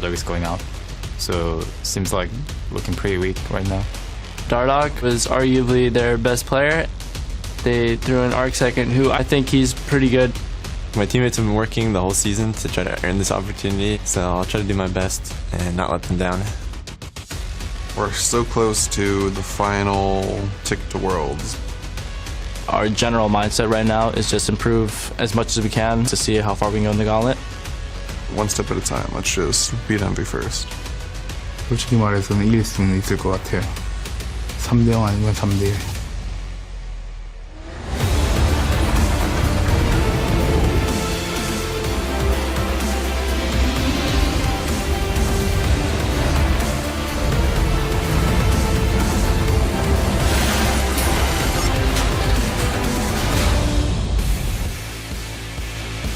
Dardock is going out. So seems like looking pretty weak right now. Dardock was arguably their best player. They threw in Arc second, who I think he's pretty good. My teammates have been working the whole season to try to earn this opportunity, so I'll try to do my best and not let them down. We're so close to the final ticket to Worlds. Our general mindset right now is just improve as much as we can to see how far we can go in the gauntlet. One step at a time. Let's just beat Envy first. 솔직히 말해서는 이길 수는 있을 것 같아요. 3대0 아니면 3대1.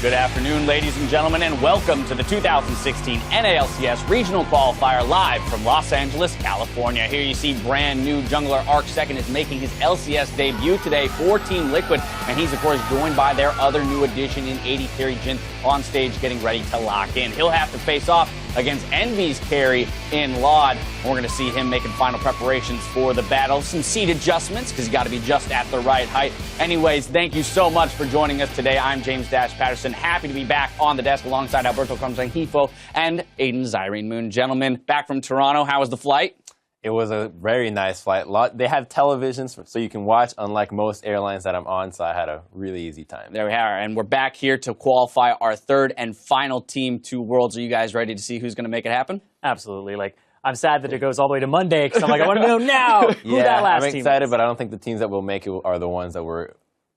Good afternoon, ladies and gentlemen, and welcome to the 2016 NALCS Regional Qualifier live from Los Angeles, California. Here you see brand new jungler Arc Second is making his LCS debut today for Team Liquid, and he's, of course, joined by their other new addition in AD carry Jin on stage getting ready to lock in. He'll have to face off against Envy's carry in Laud. We're going to see him making final preparations for the battle. Some seat adjustments, because you got to be just at the right height. Anyways, thank you so much for joining us today. I'm James Dash Patterson. Happy to be back on the desk alongside Alberto Crumsang-Hifo and Aiden Zyrene Moon. Gentlemen, back from Toronto. How was the flight? It was a very nice flight. They have televisions so you can watch, unlike most airlines that I'm on, so I had a really easy time. There we are, and we're back here to qualify our third and final team to Worlds. Are you guys ready to see who's going to make it happen? Absolutely. I'm sad that it goes all the way to Monday because I'm like, I want to know now who that last team is. I'm excited, but I don't think the teams that will make it are the ones that we're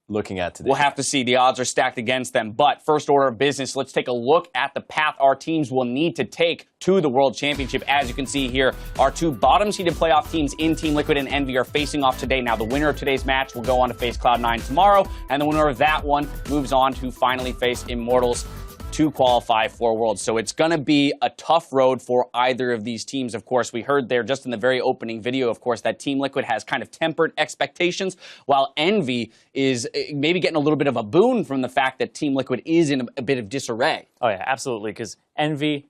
looking at today. We'll have to see. The odds are stacked against them. But first order of business, let's take a look at the path our teams will need to take to the World Championship. As you can see here, our two bottom-seeded playoff teams in Team Liquid and Envy are facing off today. Now, the winner of today's match will go on to face Cloud9 tomorrow, and the winner of that one moves on to finally face Immortals to qualify for Worlds. So it's going to be a tough road for either of these teams. Of course, we heard there just in the very opening video, of course, that Team Liquid has kind of tempered expectations, while Envy is maybe getting a little bit of a boon from the fact that Team Liquid is in a bit of disarray. Oh, yeah, absolutely, because Envy,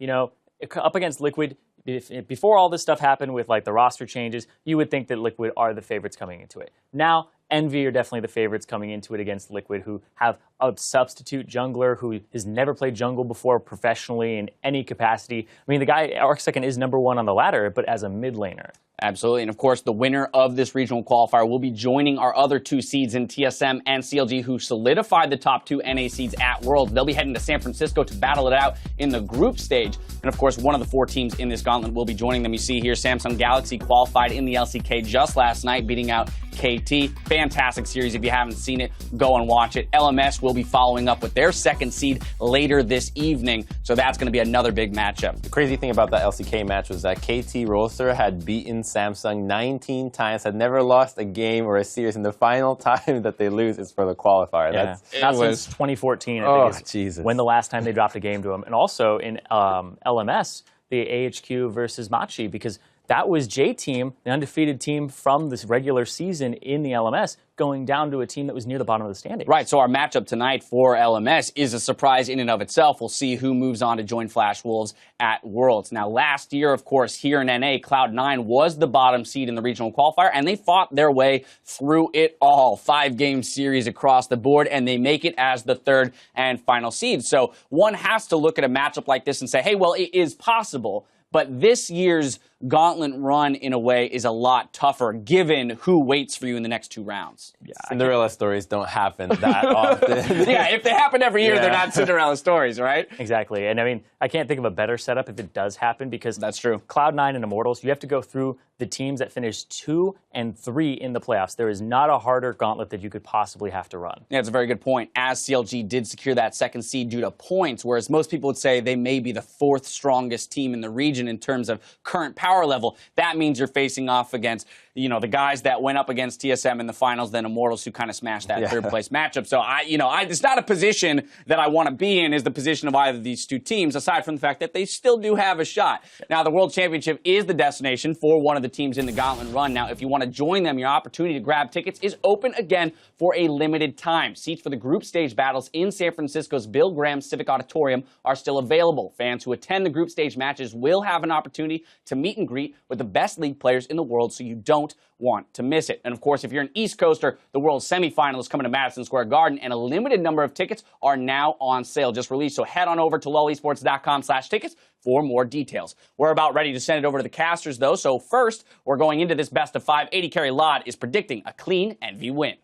up against Liquid, before all this stuff happened with the roster changes, you would think that Liquid are the favorites coming into it. Now, Envy are definitely the favorites coming into it against Liquid, who have a substitute jungler who has never played jungle before professionally in any capacity. I mean, the guy, Arc Second, is #1 on the ladder, but as a mid laner. Absolutely. And of course, the winner of this regional qualifier will be joining our other two seeds in TSM and CLG, who solidified the top two NA seeds at Worlds. They'll be heading to San Francisco to battle it out in the group stage. And of course, one of the four teams in this gauntlet will be joining them. You see here, Samsung Galaxy qualified in the LCK just last night, beating out KT. Fantastic series. If you haven't seen it, go and watch it. LMS will be following up with their second seed later this evening. So that's going to be another big matchup. The crazy thing about that LCK match was that KT Rolster had beaten Samsung 19 times, had never lost a game or a series, and the final time that they lose is for the qualifier. Yeah. Not since 2014, I think, Jesus. When the last time they dropped a game to them. And also in LMS, the AHQ versus Machi, because that was J-Team, the undefeated team from this regular season in the LMS, going down to a team that was near the bottom of the standings. Right, so our matchup tonight for LMS is a surprise in and of itself. We'll see who moves on to join Flash Wolves at Worlds. Now, last year, of course, here in NA, Cloud9 was the bottom seed in the regional qualifier, and they fought their way through it all. 5-game series across the board, and they make it as the third and final seed. So one has to look at a matchup like this and say, hey, well, it is possible. But this year's gauntlet run, in a way, is a lot tougher, given who waits for you in the next two rounds. Yeah, Cinderella stories don't happen that often. Yeah, if they happen every year, they're not Cinderella stories, right? Exactly. And I mean, I can't think of a better setup if it does happen, because that's true. Cloud9 and Immortals, you have to go through the teams that finish 2 and 3 in the playoffs. There is not a harder gauntlet that you could possibly have to run. Yeah, it's a very good point. As CLG did secure that second seed due to points, whereas most people would say they may be the 4th strongest team in the region in terms of current power power level, that means you're facing off against, you know, the guys that went up against TSM in the finals, then Immortals, who kind of smashed that third place matchup. So it's not a position that I want to be in, is the position of either of these two teams, aside from the fact that they still do have a shot. Now, the World Championship is the destination for one of the teams in the Gauntlet run. Now, if you want to join them, your opportunity to grab tickets is open again for a limited time. Seats for the group stage battles in San Francisco's Bill Graham Civic Auditorium are still available. Fans who attend the group stage matches will have an opportunity to meet and greet with the best league players in the world, so you don't want to miss it. And of course, if you're an East Coaster, the World Semifinal is coming to Madison Square Garden, and a limited number of tickets are now on sale, just released. So head on over to lolesports.com/tickets for more details. We're about ready to send it over to the casters, though. So first, we're going into this best of 5. 80 carry Lod is predicting a clean Envy win.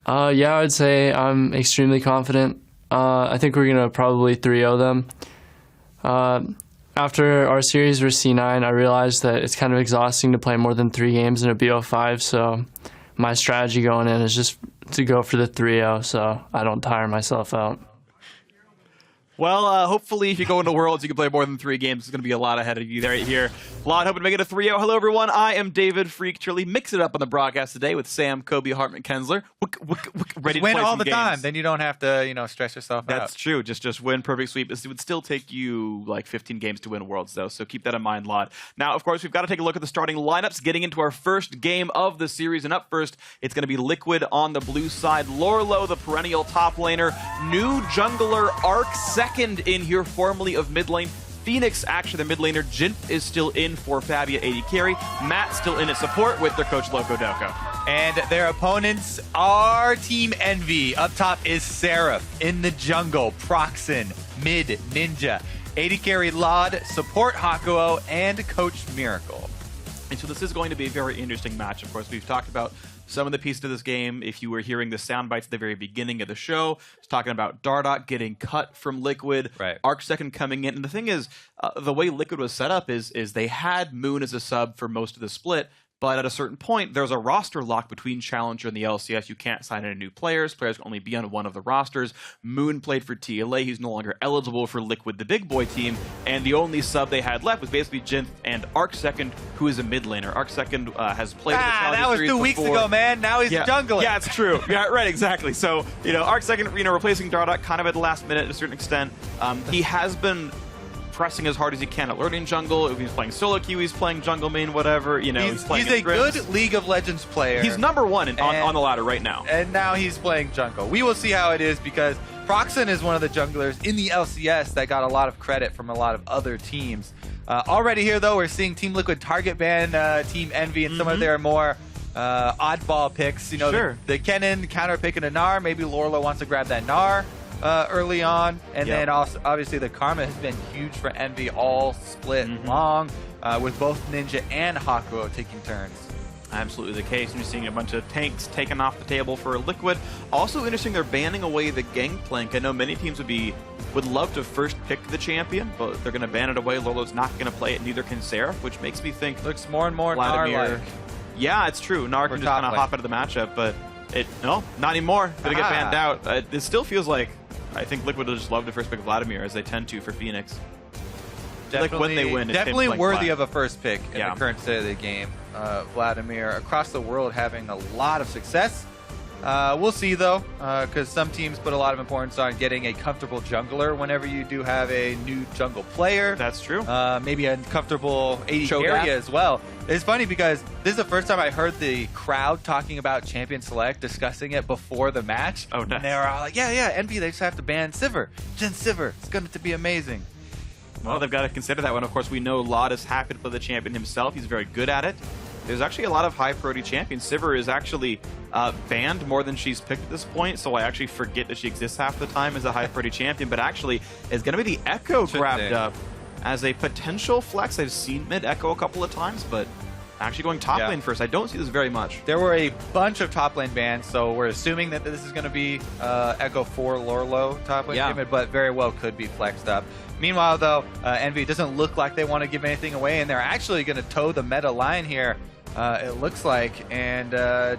Yeah, I would say I'm extremely confident. I think we're going to probably 3-0 them. After our series versus C9, I realized that it's kind of exhausting to play more than 3 games in a BO5, so my strategy going in is just to go for the 3-0 so I don't tire myself out. Well, hopefully if you go into Worlds, you can play more than 3 games. It's going to be a lot ahead of you right here. Vlad hoping to make it a 3-0. Hello, everyone. I am David Freak Turley. Mix it up on the broadcast today with Sam, Kobe, Hartman, Kensler. Ready to win play all some the games. time. Then you don't have to, stress yourself out. That's true. Just win perfect sweep. It would still take you like 15 games to win Worlds, though, so keep that in mind, Lod. Now, of course, we've got to take a look at the starting lineups, getting into our first game of the series. And up first, it's going to be Liquid on the blue side. Lorlo, the perennial top laner. New jungler Arc second in here, formerly of mid lane. Phoenix, actually the mid laner. Jint is still in for Fabia 80 carry. Matt still in at support with their coach Loco Doco. And their opponents are Team Envy. Up top is Seraph. In the jungle, Proxen, mid, Ninja. 80 carry Lod, support Hakuo, and Coach Miracle. And so this is going to be a very interesting match. Of course, we've talked about some of the pieces of this game. If you were hearing the sound bites at the very beginning of the show, it's talking about Dardoch getting cut from Liquid, right. Arc second coming in. And the thing is, the way Liquid was set up is they had Moon as a sub for most of the split, but at a certain point, there's a roster lock between Challenger and the LCS. You can't sign any new players. Players can only be on one of the rosters. Moon played for TLA. He's no longer eligible for Liquid, the big boy team. And the only sub they had left was basically Jint and Arc second, who is a mid laner. Arc second has played in the Challenger that was series 2 weeks before. ago, man. Now he's a jungler. Yeah, it's true. Yeah, right, exactly. So, Arc second, replacing Dardoch kind of at the last minute to a certain extent. He has been pressing as hard as he can at learning jungle. If he's playing solo queue, he's playing jungle main, whatever. He's playing he's a good League of Legends player. He's number one on the ladder right now. And now he's playing jungle. We will see how it is, because Proxen is one of the junglers in the LCS that got a lot of credit from a lot of other teams. Already here, though, we're seeing Team Liquid target ban Team Envy and some of their more oddball picks. Sure. The Kennen counter picking a Gnar. Maybe Lorlo wants to grab that Gnar early on. And then also, obviously, the Karma has been huge for Envy all split long, with both Ninja and Hakuo taking turns. Absolutely the case. And you're seeing a bunch of tanks taken off the table for Liquid. Also interesting, they're banning away the Gangplank. I know many teams would love to first pick the champion, but they're going to ban it away. Lolo's not going to play it, neither can Seraph, which makes me think Looks more and more Vladimir. Gnar-like. Yeah, it's true. Gnar can just kind of hop out of the matchup, but no, not anymore. Gonna get banned out. It still feels like I think Liquid will just love to first pick Vladimir, as they tend to for Phoenix. Like when they win, definitely it's worthy of a first pick in Yeah. the current state of the game. Vladimir across the world having a lot of success. We'll see though, because some teams put a lot of importance on getting a comfortable jungler whenever you do have a new jungle player. That's true. Maybe a comfortable AD Cho'Gath. area as well. It's funny because this is the first time I heard the crowd talking about Champion Select, discussing it before the match. Oh, nice. And they were all like, yeah, Envy, they just have to ban Sivir. Jhin Sivir. It's going to be amazing. Well, they've got to consider that one. Of course, we know Lod is happy to play the champion himself. He's very good at it. There's actually a lot of high priority champions. Sivir is actually banned more than she's picked at this point, so I actually forget that she exists half the time as a high priority champion, but actually is going to be the Echo grabbed up as a potential flex. I've seen mid Echo a couple of times, but actually going top lane first. I don't see this very much. There were a bunch of top lane bans, so we're assuming that this is going to be Echo 4 Lorlo top lane champion, but very well could be flexed up. Meanwhile, though, Envy doesn't look like they want to give anything away, and they're actually going to toe the meta line here, it looks like, and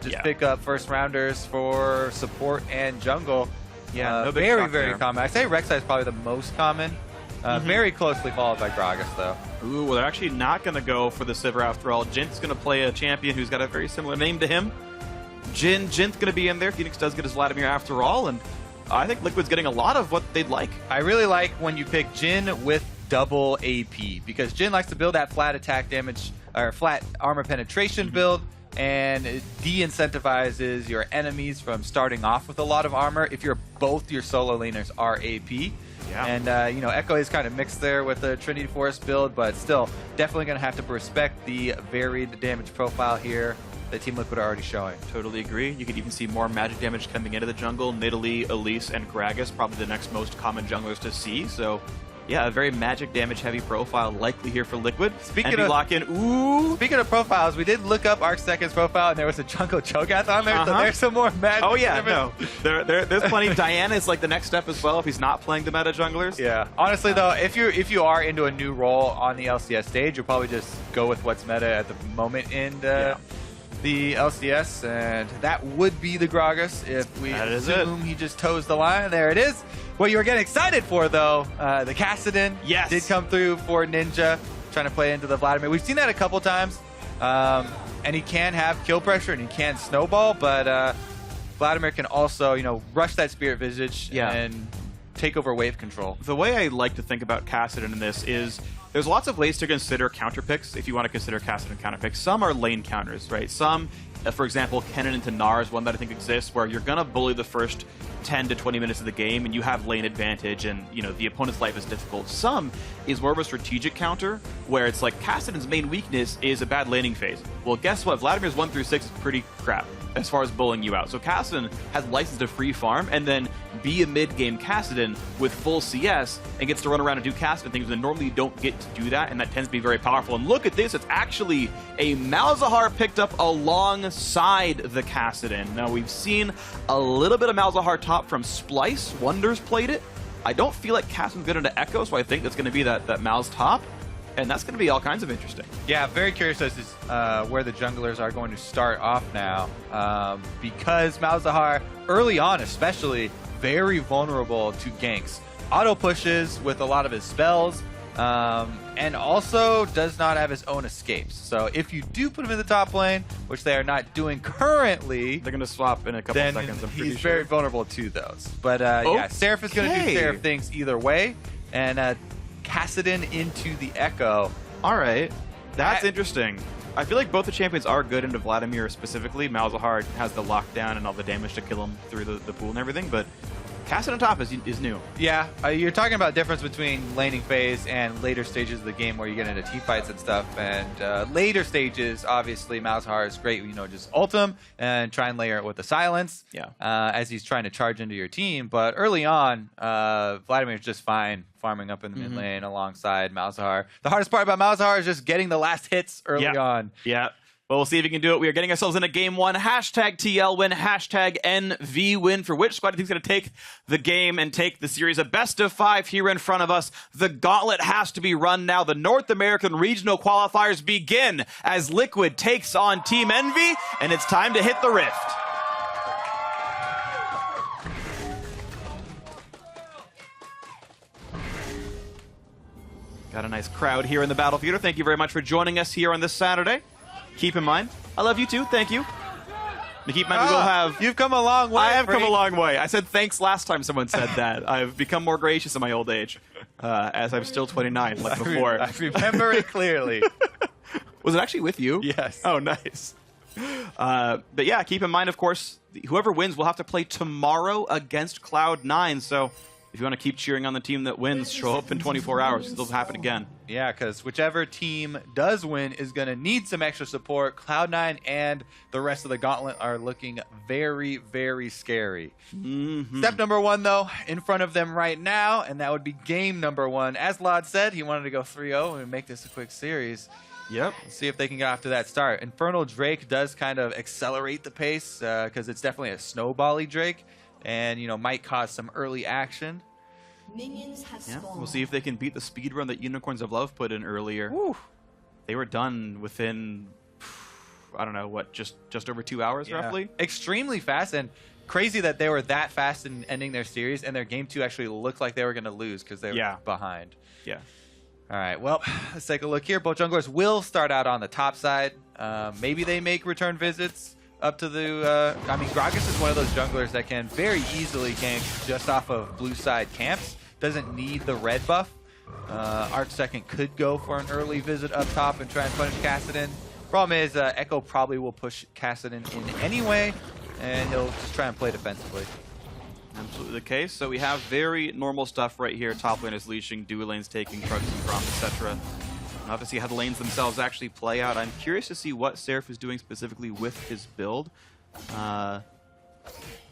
just pick up first rounders for support and jungle. Yeah, no big very, shock very there. common. I'd say Rek'Sai is probably the most common Very closely followed by Gragas, though. Ooh, well, they're actually not going to go for the Sivir after all. Jint's going to play a champion who's got a very similar name to him. Jint's going to be in there. Phoenix does get his Vladimir after all, and I think Liquid's getting a lot of what they'd like. I really like when you pick Jin with double AP, because Jin likes to build that flat attack damage, or flat armor penetration build, and it de-incentivizes your enemies from starting off with a lot of armor if both your solo laners are AP. Yeah. And, you know, Echo is kind of mixed there with the Trinity Force build, but still, definitely going to have to respect the varied damage profile here that Team Liquid are already showing. Totally agree. You could even see more magic damage coming into the jungle. Nidalee, Elise, and Gragas, probably the next most common junglers to see, so... yeah, a very magic damage heavy profile likely here for Liquid. Speaking of profiles, we did look up Arc2nd's profile, and there was a jungle Cho'Gath on there, so there's some more magic. Oh yeah, no, there's plenty. Diana is like the next step as well if he's not playing the meta junglers. Yeah, honestly though, if you are into a new role on the LCS stage, you'll probably just go with what's meta at the moment in the LCS, and that would be the Gragas if we assume he just toes the line. There it is. What you were getting excited for, though, the Kassadin did come through for Ninja, trying to play into the Vladimir. We've seen that a couple times, and he can have kill pressure and he can snowball, but Vladimir can also, you know, rush that Spirit Visage and take over wave control. The way I like to think about Kassadin in this is there's lots of ways to consider counter picks if you want to consider Kassadin counter picks. Some are lane counters, right? Some, for example, Kennen into Gnar is one that I think exists, where you're going to bully the first 10 to 20 minutes of the game and you have lane advantage and, you know, the opponent's life is difficult. Some is more of a strategic counter where it's like Kassadin's main weakness is a bad laning phase. Well, guess what? Vladimir's 1 through 6 is pretty crap as far as bullying you out. So Kassadin has license to free farm and then be a mid-game Kassadin with full CS and gets to run around and do Kassadin things when normally you don't get to do that, and that tends to be very powerful. And look at this, it's actually a Malzahar picked up alongside the Kassadin. Now we've seen a little bit of Malzahar top from Splice. Wonders played it. I don't feel like Kassadin's good into Echo, so I think that's going to be that Mal's top. And that's going to be all kinds of interesting. Yeah, very curious as to where the junglers are going to start off now. Because Malzahar, early on especially, very vulnerable to ganks. Auto pushes with a lot of his spells, and also does not have his own escapes. So if you do put him in the top lane, which they are not doing currently, they're going to swap in a couple of seconds, I'm pretty he's sure. very vulnerable to those. But yeah, Seraph is going to do Seraph things either way. And Kassadin into the Echo. All right, that's interesting. I feel like both the champions are good into Vladimir specifically. Malzahar has the lockdown and all the damage to kill him through the pool and everything, but Kassadin top is new. Yeah, you're talking about difference between laning phase and later stages of the game where you get into team fights and stuff. And later stages, obviously, Malzahar is great. You know, just ult him and try and layer it with the silence. Yeah. As he's trying to charge into your team. But early on, Vladimir is just fine farming up in the mid lane alongside Malzahar. The hardest part about Malzahar is just getting the last hits early on. Yeah. Well, we'll see if we can do it. We are getting ourselves into game one. Hashtag TL win, hashtag NV win. For which squad do you think is going to take the game and take the series? A best of 5 here in front of us. The gauntlet has to be run now. The North American regional qualifiers begin as Liquid takes on Team Envy, and it's time to hit the rift. Got a nice crowd here in the Battle Theater. Thank you very much for joining us here on this Saturday. Keep in mind, I love you too. Thank you. To keep in mind, we will have... You've come a long way, I have come a long way. I said thanks last time someone said that. I've become more gracious in my old age, as I'm still 29, like before. I remember it clearly. Was it actually with you? Yes. Oh, nice. But yeah, keep in mind, of course, whoever wins will have to play tomorrow against Cloud9, so... if you want to keep cheering on the team that wins, show up in 24 hours. It'll happen again. Yeah, because whichever team does win is going to need some extra support. Cloud9 and the rest of the gauntlet are looking very, very scary. Step number 1, though, in front of them right now, and that would be game number 1. As Lod said, he wanted to go 3-0 and make this a quick series. Yep. Let's see if they can get off to that start. Infernal Drake does kind of accelerate the pace because it's definitely a snowbally Drake. And, you know, might cause some early action. Minions have spawned. We'll see if they can beat the speed run that Unicorns of Love put in earlier. Woo. They were done within, I don't know, what, just over 2 hours, roughly? Extremely fast, and crazy that they were that fast in ending their series, and their game 2 actually looked like they were going to lose because they were behind. Yeah. All right, well, let's take a look here. Both junglers will start out on the top side. Maybe they make return visits up to the... I mean, Gragas is one of those junglers that can very easily gank just off of blue side camps. Doesn't need the red buff. Arc Second could go for an early visit up top and try and punish Kassadin. Problem is, Echo probably will push Kassadin in anyway, and he'll just try and play defensively. Absolutely the case. So we have very normal stuff right here. Top lane is leashing, dual lanes taking trucks and from, etc. We'll have to see how the lanes themselves actually play out. I'm curious to see what Seraph is doing specifically with his build.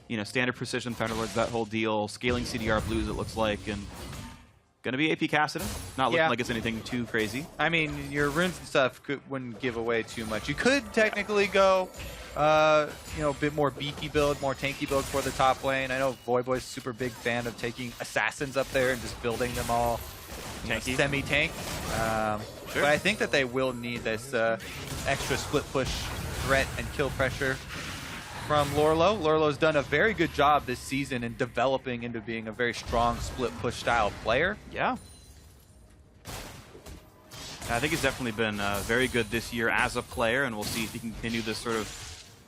You know, standard precision Thunderlords, that whole deal, scaling CDR blues it looks like, and gonna be AP Kassadin. Not looking like it's anything too crazy. I mean, your runes and stuff wouldn't give away too much. You could technically go, you know, a bit more beefy build, more tanky build for the top lane. I know Voyboy's super big fan of taking assassins up there and just building them all semi-tank. But I think that they will need this extra split push threat and kill pressure from Lorlo. Lorlo's done a very good job this season in developing into being a very strong split push style player. Yeah. I think he's definitely been very good this year as a player, and we'll see if he can continue this sort of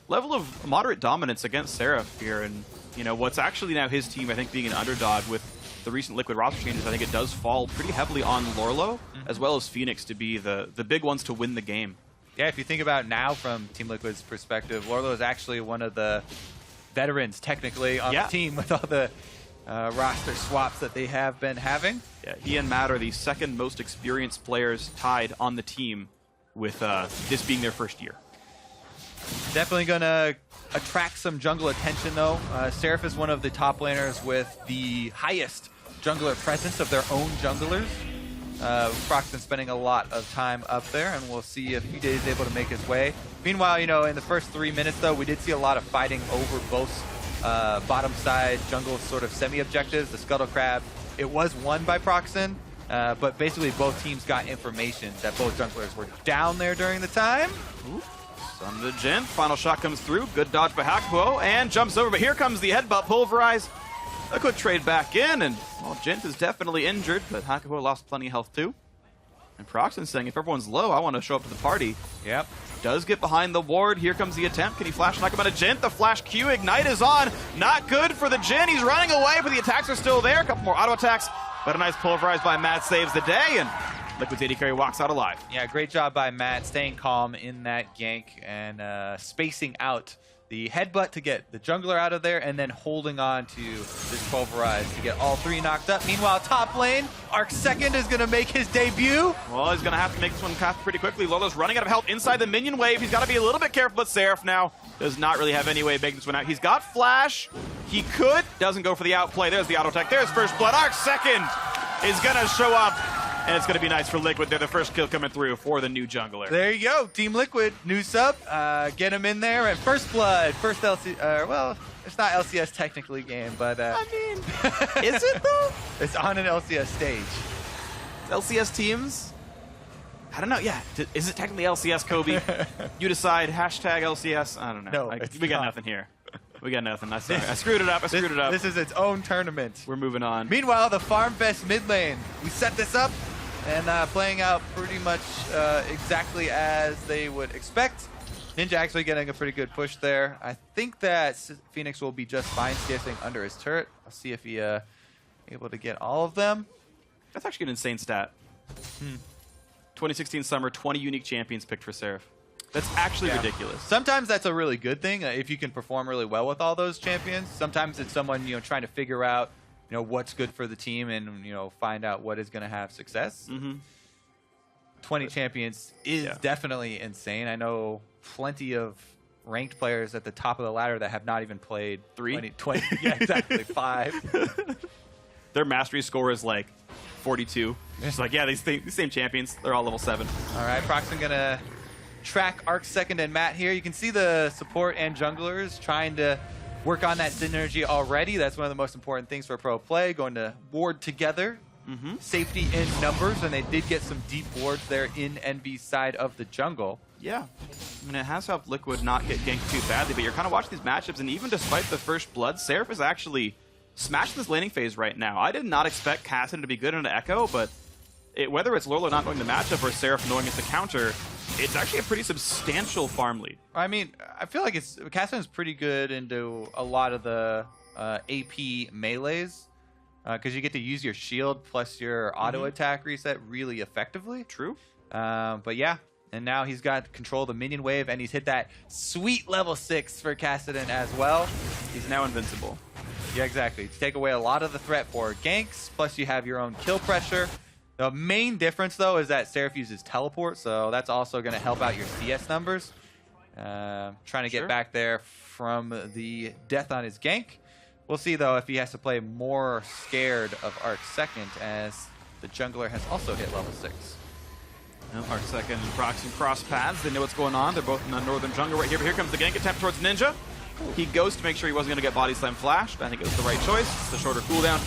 level of moderate dominance against Seraph here. And, you know, what's actually now his team, I think, being an underdog with the recent Liquid roster changes, I think it does fall pretty heavily on Lorlo, as well as Phoenix to be the big ones to win the game. Yeah, if you think about now from Team Liquid's perspective, Lorlo is actually one of the veterans technically on the team with all the roster swaps that they have been having. Yeah, he and Matt are the second most experienced players tied on the team, with this being their first year. Definitely going to attract some jungle attention, though. Seraph is one of the top laners with the highest jungler presence of their own junglers. Proc's been spending a lot of time up there, and we'll see if Fude is able to make his way. Meanwhile, you know, in the first 3 minutes, though, we did see a lot of fighting over both bottom side jungle sort of semi-objectives. The Scuttle Crab, it was won by Proxen, but basically both teams got information that both junglers were down there during the time. Ooh. On the Jhin, final shot comes through, good dodge by Hakuho, and jumps over, but here comes the headbutt, Pulverize. A quick trade back in, and, well, Jhin is definitely injured, but Hakuho lost plenty of health too. And Proxen saying, if everyone's low, I want to show up to the party. Yep. Does get behind the ward, here comes the attempt, can he flash knock him out of Jhin? The flash Q, Ignite is on, not good for the Jhin, he's running away, but the attacks are still there, a couple more auto attacks, but a nice Pulverize by Matt saves the day, and Liquid's AD carry walks out alive. Yeah, great job by Matt, staying calm in that gank and spacing out the headbutt to get the jungler out of there, and then holding on to this Pulverize to get all three knocked up. Meanwhile, top lane, Arc Second is going to make his debut. Well, he's going to have to make this one happen pretty quickly. Lolo's running out of health inside the minion wave. He's got to be a little bit careful, but Seraph now does not really have any way of making this one out. He's got flash. He could. Doesn't go for the outplay. There's the auto attack. There's first blood. Arc Second is going to show up. And it's going to be nice for Liquid. They're the first kill coming through for the new jungler. There you go. Team Liquid, new sub. Get him in there. And first blood, first LCS. Well, it's not LCS technically game, but... I mean, is it though? It's on an LCS stage. LCS teams? I don't know. Yeah. Is it technically LCS, Kobe? You decide. Hashtag LCS. I don't know. No, we got nothing here. We got nothing. I'm sorry. I screwed it up. This is its own tournament. We're moving on. Meanwhile, the Farm Fest mid lane. We set this up and playing out pretty much exactly as they would expect. Ninja actually getting a pretty good push there. I think that Phoenix will be just fine skipping under his turret. I'll see if he able to get all of them. That's actually an insane stat. 2016 summer, 20 unique champions picked for Seraph. That's actually ridiculous. Sometimes that's a really good thing if you can perform really well with all those champions. Sometimes it's someone trying to figure out what's good for the team and find out what is going to have success. 20 champions is definitely insane. I know plenty of ranked players at the top of the ladder that have not even played 20. Yeah, exactly. 5. Their mastery score is like 42. It's like, yeah, these same champions, they're all level 7. All right, Proxen gonna track Arc Second and Matt here. You can see the support and junglers trying to work on that synergy already. That's one of the most important things for pro play, going to ward together. Safety in numbers, and they did get some deep wards there in Envy's side of the jungle. Yeah. I mean, it has helped Liquid not get ganked too badly, but you're kind of watching these matchups, and even despite the first blood, Seraph is actually smashing this laning phase right now. I did not expect Cassidy to be good in an Echo, but whether it's Lorlo not knowing the matchup or Seraph knowing it's the counter, it's actually a pretty substantial farm lead. I mean, I feel like Cassidy's pretty good into a lot of the AP melees, because you get to use your shield plus your auto attack reset really effectively. True. But yeah, and now he's got control of the minion wave, and he's hit that sweet level 6 for Cassidy as well. He's now invincible. Yeah, exactly. To take away a lot of the threat for ganks, plus you have your own kill pressure. The main difference, though, is that Seraph uses teleport, so that's also going to help out your CS numbers. Trying to get back there from the death on his gank. We'll see, though, if he has to play more scared of Arc second, as the jungler has also hit level 6. Well, Arc second and Proxy cross paths. They know what's going on. They're both in the northern jungle right here. But here comes the gank attempt towards Ninja. He goes to make sure he wasn't going to get body slam flashed. I think it was the right choice. It's the shorter cooldown.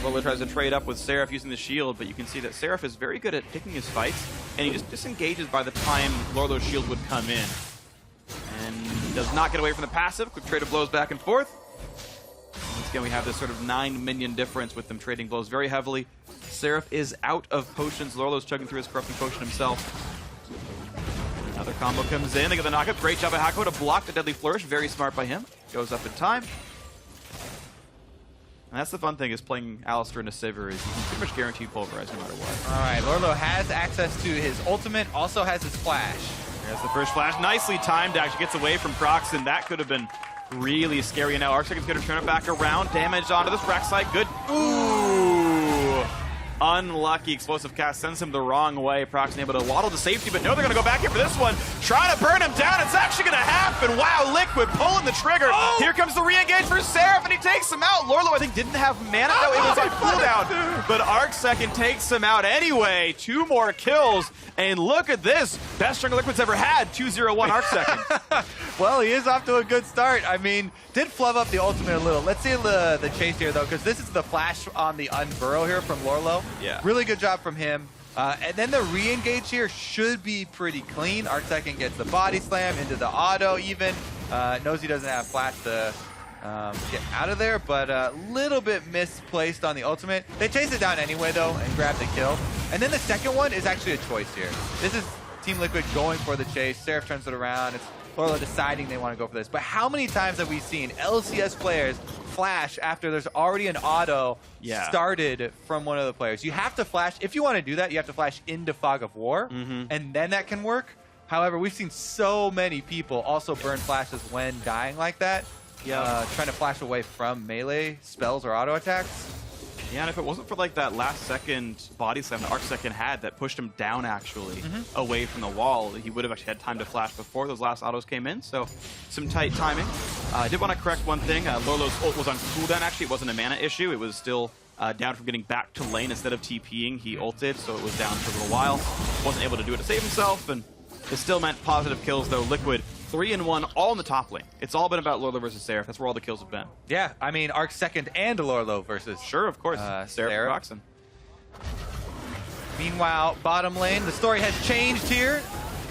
Lolo tries to trade up with Seraph using the shield, but you can see that Seraph is very good at picking his fights, and he just disengages by the time Lorlo's shield would come in. And does not get away from the passive. Quick trade of blows back and forth. Once again, we have this sort of 9 minion difference with them trading blows very heavily. Seraph is out of potions. Lorlo's chugging through his corrupting potion himself. Another combo comes in. They get the knockup. Great job by Hako to block the deadly flourish. Very smart by him. Goes up in time. And that's the fun thing, is playing Alistar into Sivir is you can pretty much guarantee pulverize no matter what. All right, Lorlo has access to his ultimate, also has his flash. There's the first flash. Nicely timed, actually gets away from Proxen. That could have been really scary. And now Arcsecon's going to turn it back around. Damage onto this Rek'Sai. Good. Ooh! Unlucky explosive cast sends him the wrong way. Proxen able to waddle to safety, but no, they're going to go back here for this one. Trying to burn him down. It's actually going to happen. Wow, Liquid pulling the trigger. Oh! Here comes the re-engage for Seraph, and he takes him out. Lorlo, I think, didn't have mana. No, it was on cooldown. But Arcsecond takes him out anyway. 2 more kills. And look at this. Best jungle Liquid's ever had. 2-0-1 Arcsecond. Well, he is off to a good start. I mean, did flub up the ultimate a little. Let's see the chase here, though, because this is the flash on the unburrow here from Lorlo. Yeah. Really good job from him. And then the re-engage here should be pretty clean. Arcsecond gets the body slam into the auto even. Knows he doesn't have flash to get out of there, but a little bit misplaced on the ultimate. They chase it down anyway, though, and grab the kill. And then the second one is actually a choice here. This is Team Liquid going for the chase. Seraph turns it around. It's Lorlo deciding they want to go for this. But how many times have we seen LCS players flash after there's already an auto started from one of the players? You have to flash. If you want to do that, you have to flash into Fog of War, and then that can work. However, we've seen so many people also burn flashes when dying like that, trying to flash away from melee spells or auto attacks. Yeah, and if it wasn't for like that last second body slam that Arcsecond had that pushed him down actually away from the wall, he would have actually had time to flash before those last autos came in. So some tight timing. I did want to correct one thing. Lorlo's ult was on cooldown actually. It wasn't a mana issue. It was still down from getting back to lane instead of TPing. He ulted, so it was down for a little while. Wasn't able to do it to save himself, and it still meant positive kills though. Liquid 3-1 all in the top lane. It's all been about Lorlo versus Seraph. That's where all the kills have been. Yeah, I mean, Arcsecond and Lorlo versus of course. Seraph Proxen. Meanwhile, bottom lane, the story has changed here.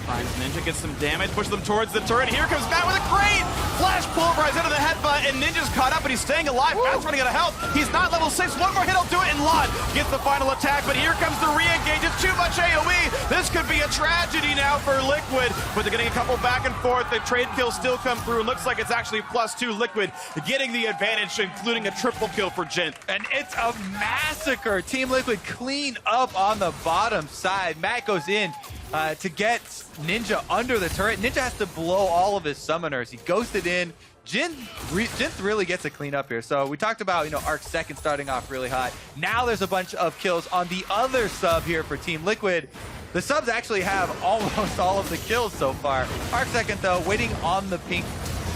Finds Ninja, gets some damage, pushes them towards the turret. Here comes Matt with a great flash pulverize into the headbutt, and Ninja's caught up, but he's staying alive. Matt's running out of health. He's not level 6. One more hit, he'll do it, and Lot gets the final attack, but here comes the re-engage. It's too much AoE. This could be a tragedy now for Liquid, but they're getting a couple back and forth. The trade kills still come through. Looks like it's actually +2 Liquid getting the advantage, including a triple kill for Jint. And it's a massacre. Team Liquid clean up on the bottom side. Matt goes in to get Ninja under the turret. Ninja has to blow all of his summoners. He ghosted in. Jin really gets a clean up here. So we talked about, Arcsecond starting off really hot. Now there's a bunch of kills on the other sub here for Team Liquid. The subs actually have almost all of the kills so far. Arcsecond, though, waiting on the pink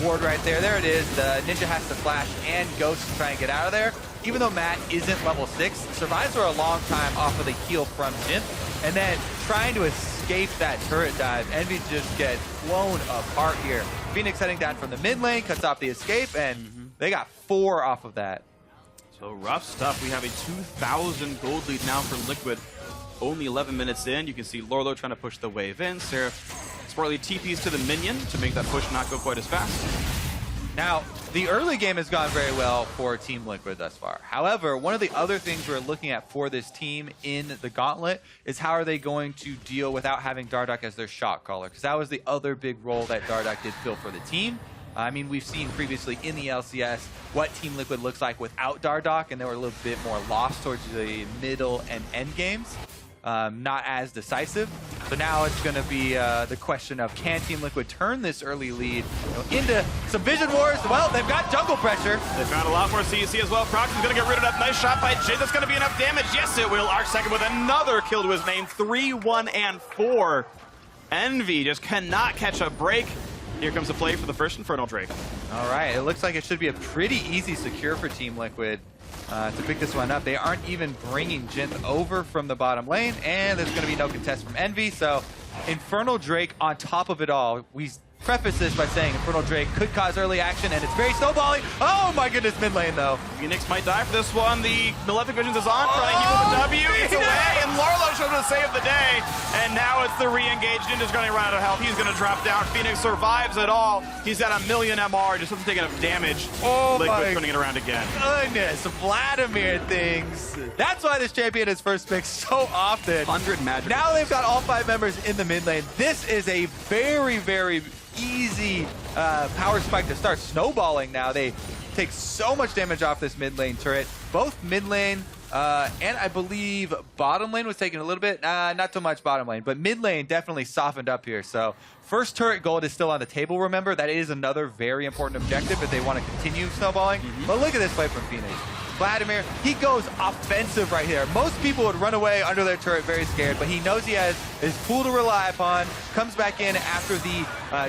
ward right there. There it is. The Ninja has to flash and ghost to try and get out of there. Even though Matt isn't level 6, survives for a long time off of the heal from Jin. And then trying to escape that turret dive. Envy just gets blown apart here. Phoenix heading down from the mid lane, cuts off the escape, and they got 4 off of that. So rough stuff. We have a 2,000 gold lead now for Liquid. Only 11 minutes in. You can see Lorlo trying to push the wave in. Seraph is Sparley TPs to the minion to make that push not go quite as fast. Now, the early game has gone very well for Team Liquid thus far. However, one of the other things we're looking at for this team in the Gauntlet is how are they going to deal without having Dardoch as their shot caller, because that was the other big role that Dardoch did fill for the team. I mean, we've seen previously in the LCS what Team Liquid looks like without Dardoch, and they were a little bit more lost towards the middle and end games. Not as decisive. So now it's going to be the question of can Team Liquid turn this early lead into some vision wars? Well, they've got jungle pressure. They've got a lot more CEC as well. Proxy's going to get rid of that. Nice shot by Jay. That's going to be enough damage. Yes, it will. Arc second with another kill to his name. 3, 1, and 4. Envy just cannot catch a break. Here comes the play for the first Infernal Drake. All right, it looks like it should be a pretty easy secure for Team Liquid to pick this one up. They aren't even bringing Jin over from the bottom lane, and there's going to be no contest from Envy, so Infernal Drake on top of it all. We preface this by saying Infernal Drake could cause early action, and it's very snowballing. Oh my goodness, mid lane though. Phoenix might die for this one. The Malefic Visions is on, trying to heal with the W. It's away, and Lorlo shows the save of the day. And now it's the re-engage. Ninja's going to run out of health. He's going to drop down. Phoenix survives it all. He's got 1,000,000 MR, just doesn't take enough damage. Oh Liquid my turning it around again. Goodness, Vladimir things. That's why this champion is first pick so often. 100 magic. Now they've got all 5 members in the mid lane. This is a very, very easy power spike to start snowballing now. They take so much damage off this mid lane turret. Both mid lane and I believe bottom lane was taking a little bit, not so much bottom lane, but mid lane definitely softened up here. So first turret gold is still on the table, remember. That is another very important objective if they want to continue snowballing. But look at this play from Phoenix. Vladimir, he goes offensive right here. Most people would run away under their turret very scared, but he knows he has his pool to rely upon, comes back in after the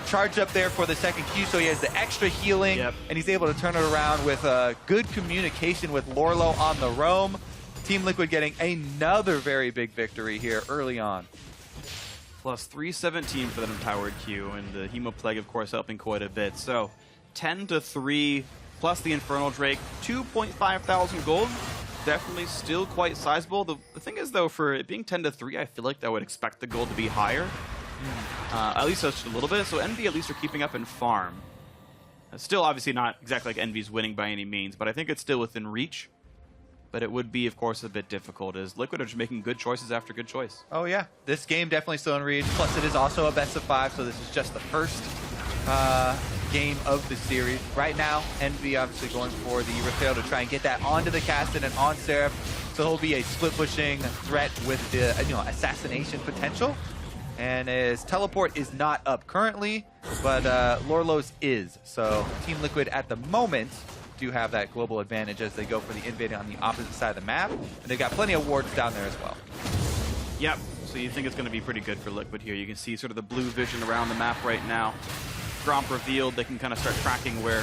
charge up there for the second Q, so he has the extra healing, and he's able to turn it around with good communication with Lorlo on the roam. Team Liquid getting another very big victory here early on. Plus 317 for that empowered Q, and the Hemo Plague, of course, helping quite a bit. So 10-3. Plus the Infernal Drake, 2,500 gold. Definitely still quite sizable. The thing is, though, for it being 10-3, I feel like I would expect the gold to be higher. At least just a little bit. So Envy at least are keeping up in farm. Still, obviously, not exactly like Envy's winning by any means, but I think it's still within reach. But it would be, of course, a bit difficult, as Liquid are just making good choices after good choice. Oh, yeah. This game definitely still in reach. Plus, it is also a best of 5, so this is just the first game of the series. Right now, Envy obviously going for the Raphael to try and get that onto the Caston and on Seraph, so he'll be a split-pushing threat with the assassination potential. And his teleport is not up currently, but Lorlo's is. So Team Liquid at the moment do have that global advantage as they go for the invade on the opposite side of the map, and they've got plenty of wards down there as well. Yep, so you think it's going to be pretty good for Liquid here. You can see sort of the blue vision around the map right now. Gromp revealed, they can kind of start tracking where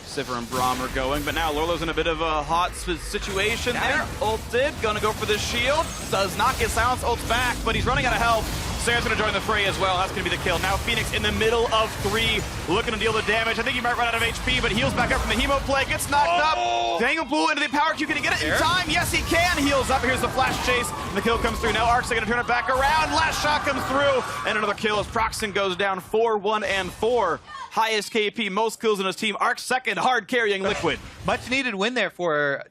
Sivir and Braum are going, but now Lorlo's in a bit of a hot situation there. Ulted, gonna go for the shield. Does not get silenced, ults back, but he's running out of health. Sarah's gonna join the fray as well. That's gonna be the kill. Now Phoenix in the middle of 3, looking to deal the damage. I think he might run out of HP, but heals back up from the Hemo Plague. Gets knocked up. Dangle Pool into the power Q. Can he get it in time? Yes, he can. Heals up. Here's the flash chase. And the kill comes through. Now Arc's gonna turn it back around. Last shot comes through. And another kill as Proxen goes down 4, 1, and 4. Highest KP, most kills in his team. Arc second, hard carrying Liquid. Much needed win there for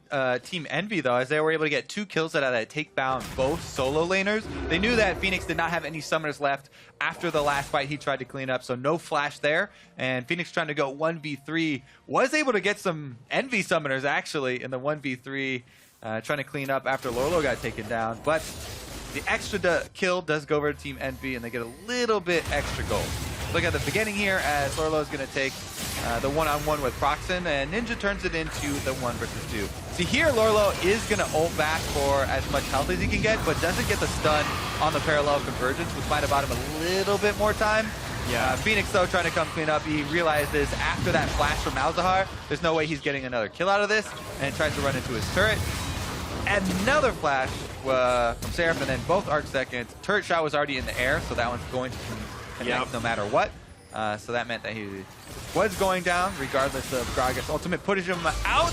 Team Envy, though, as they were able to get 2 kills out of that, take down both solo laners. They knew that Phoenix did not have any summoners left after the last fight he tried to clean up, so no flash there. And Phoenix trying to go 1v3, was able to get some Envy summoners, actually, in the 1v3, trying to clean up after Lorlo got taken down. But the extra kill does go over to Team Envy, and they get a little bit extra gold. Look at the beginning here as Lorlo is going to take the one-on-one with Proxen, and Ninja turns it into the 1 versus 2. See here, Lorlo is going to ult back for as much health as he can get, but doesn't get the stun on the parallel convergence, which might have bought him a little bit more time. Yeah. Phoenix, though, trying to come clean up. He realizes after that flash from Malzahar, there's no way he's getting another kill out of this, and tries to run into his turret. Another flash from Seraph, and then both arc seconds. Turret shot was already in the air, so that one's going to connect no matter what. So that meant that he was going down, regardless of Gragas' ultimate pushes him out.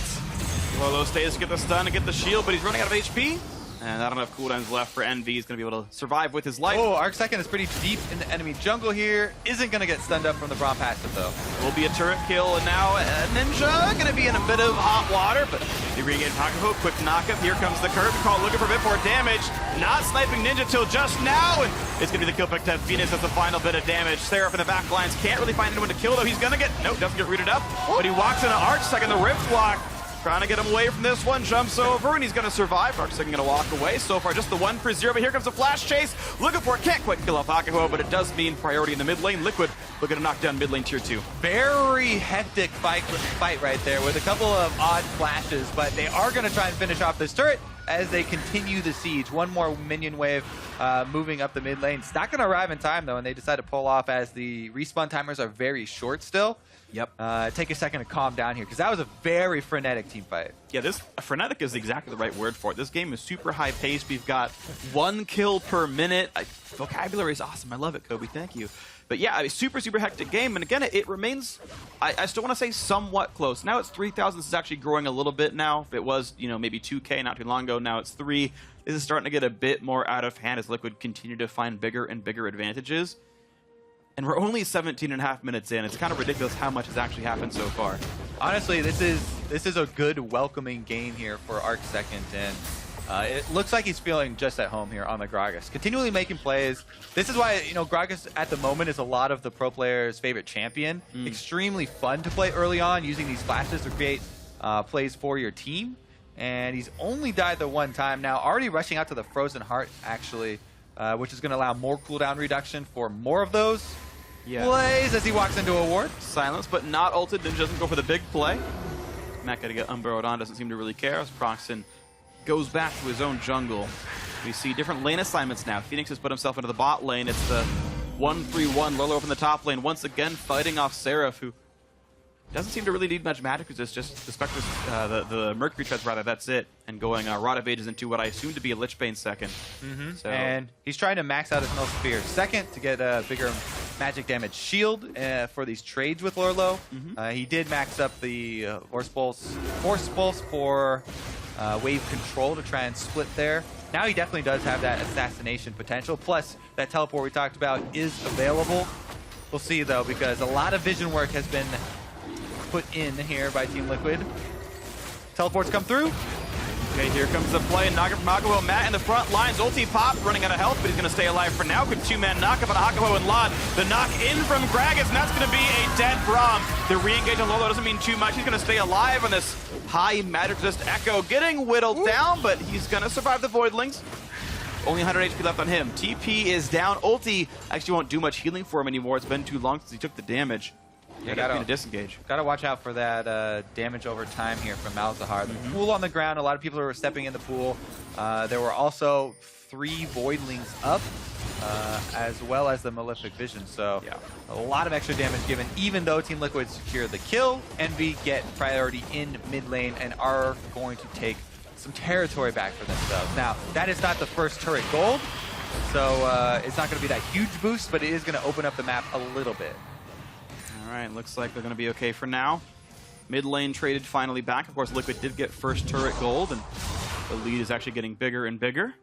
Lorlo stays to get the stun and get the shield, but he's running out of HP. And not enough cooldowns left for Envy. He's going to be able to survive with his life. Oh, Arc Second is pretty deep in the enemy jungle here. Isn't going to get stunned up from the Braum passive, though. Will be a turret kill, and now Ninja going to be in a bit of hot water, but they regain Hakuho. Quick knockup. Here comes the curve call, looking for a bit more damage. Not sniping Ninja till just now, and it's going to be the kill pick to Phoenix. That's the final bit of damage. Seraph in the back lines can't really find anyone to kill, though. He's going to get, nope, doesn't get rooted up, but he walks into Arc Second, the Rift Walk. Trying to get him away from this one, jumps over, and he's going to survive. Arc Second going to walk away. So far, just the 1 for 0, but here comes a flash chase. Looking for it, can't quite kill off Hakuho, but it does mean priority in the mid lane. Liquid looking to knock down mid lane tier 2. Very hectic fight right there with a couple of odd flashes, but they are going to try and finish off this turret as they continue the siege. One more minion wave moving up the mid lane. It's not going to arrive in time, though, and they decide to pull off as the respawn timers are very short still. Yep. Take a second to calm down here, because that was a very frenetic team fight. Yeah, this frenetic is exactly the right word for it. This game is super high paced. We've got 1 kill per minute. Vocabulary is awesome. I love it, Kobe. Thank you. But yeah, a super, super hectic game. And again, it remains, I still want to say somewhat close. Now it's 3,000. This is actually growing a little bit now. It was, maybe 2K not too long ago. Now it's 3. This is starting to get a bit more out of hand as Liquid continue to find bigger and bigger advantages. And we're only 17.5 minutes in. It's kind of ridiculous how much has actually happened so far. Honestly, this is a good, welcoming game here for Arc Second, and it looks like he's feeling just at home here on the Gragas. Continually making plays. This is why, Gragas at the moment is a lot of the pro players' favorite champion. Extremely fun to play early on, using these flashes to create plays for your team. And he's only died the 1 time now, already rushing out to the Frozen Heart, actually, which is going to allow more cooldown reduction for more of those. Plays as he walks into a ward. Silence, but not ulted. Ninja doesn't go for the big play. Matt got to get Umbrelled on, doesn't seem to really care as Proxen goes back to his own jungle. We see different lane assignments now. Phoenix has put himself into the bot lane. It's the 1-3-1. Lolo from the top lane, once again fighting off Seraph, who doesn't seem to really need much magic resist, just the Spectre's, the Mercury Treads, rather, that's it. And going Rod of Ages into what I assume to be a Lichbane second. So. And he's trying to max out his Null Sphere second to get a bigger magic damage shield for these trades with Lorlo. He did max up the Force Pulse for wave control to try and split there. Now he definitely does have that assassination potential. Plus, that teleport we talked about is available. We'll see, though, because a lot of vision work has been put in here by Team Liquid. Teleports come through. Okay, here comes the play. Knocker from Hakuho. Matt in the front lines. Ulti pop, running out of health, but he's going to stay alive for now. Quick 2-man knock up on Hakuho and Lod. The knock in from Gragas, and that's going to be a dead Braum. The re-engage on Lolo doesn't mean too much. He's going to stay alive on this high magic resist Echo. Getting whittled down, but he's going to survive the Voidlings. Only 100 HP left on him. TP is down. Ulti actually won't do much healing for him anymore. It's been too long since he took the damage. Yeah, gotta disengage. Gotta watch out for that damage over time here from Malzahar. The pool on the ground, a lot of people are stepping in the pool. There were also 3 Voidlings up, as well as the Malefic Vision. So a lot of extra damage given, even though Team Liquid secured the kill. Envy get priority in mid lane and are going to take some territory back for themselves. Now, that is not the first turret gold, so it's not going to be that huge boost, but it is going to open up the map a little bit. All right, looks like they're going to be okay for now. Mid lane traded finally back. Of course, Liquid did get first turret gold, and the lead is actually getting bigger and bigger.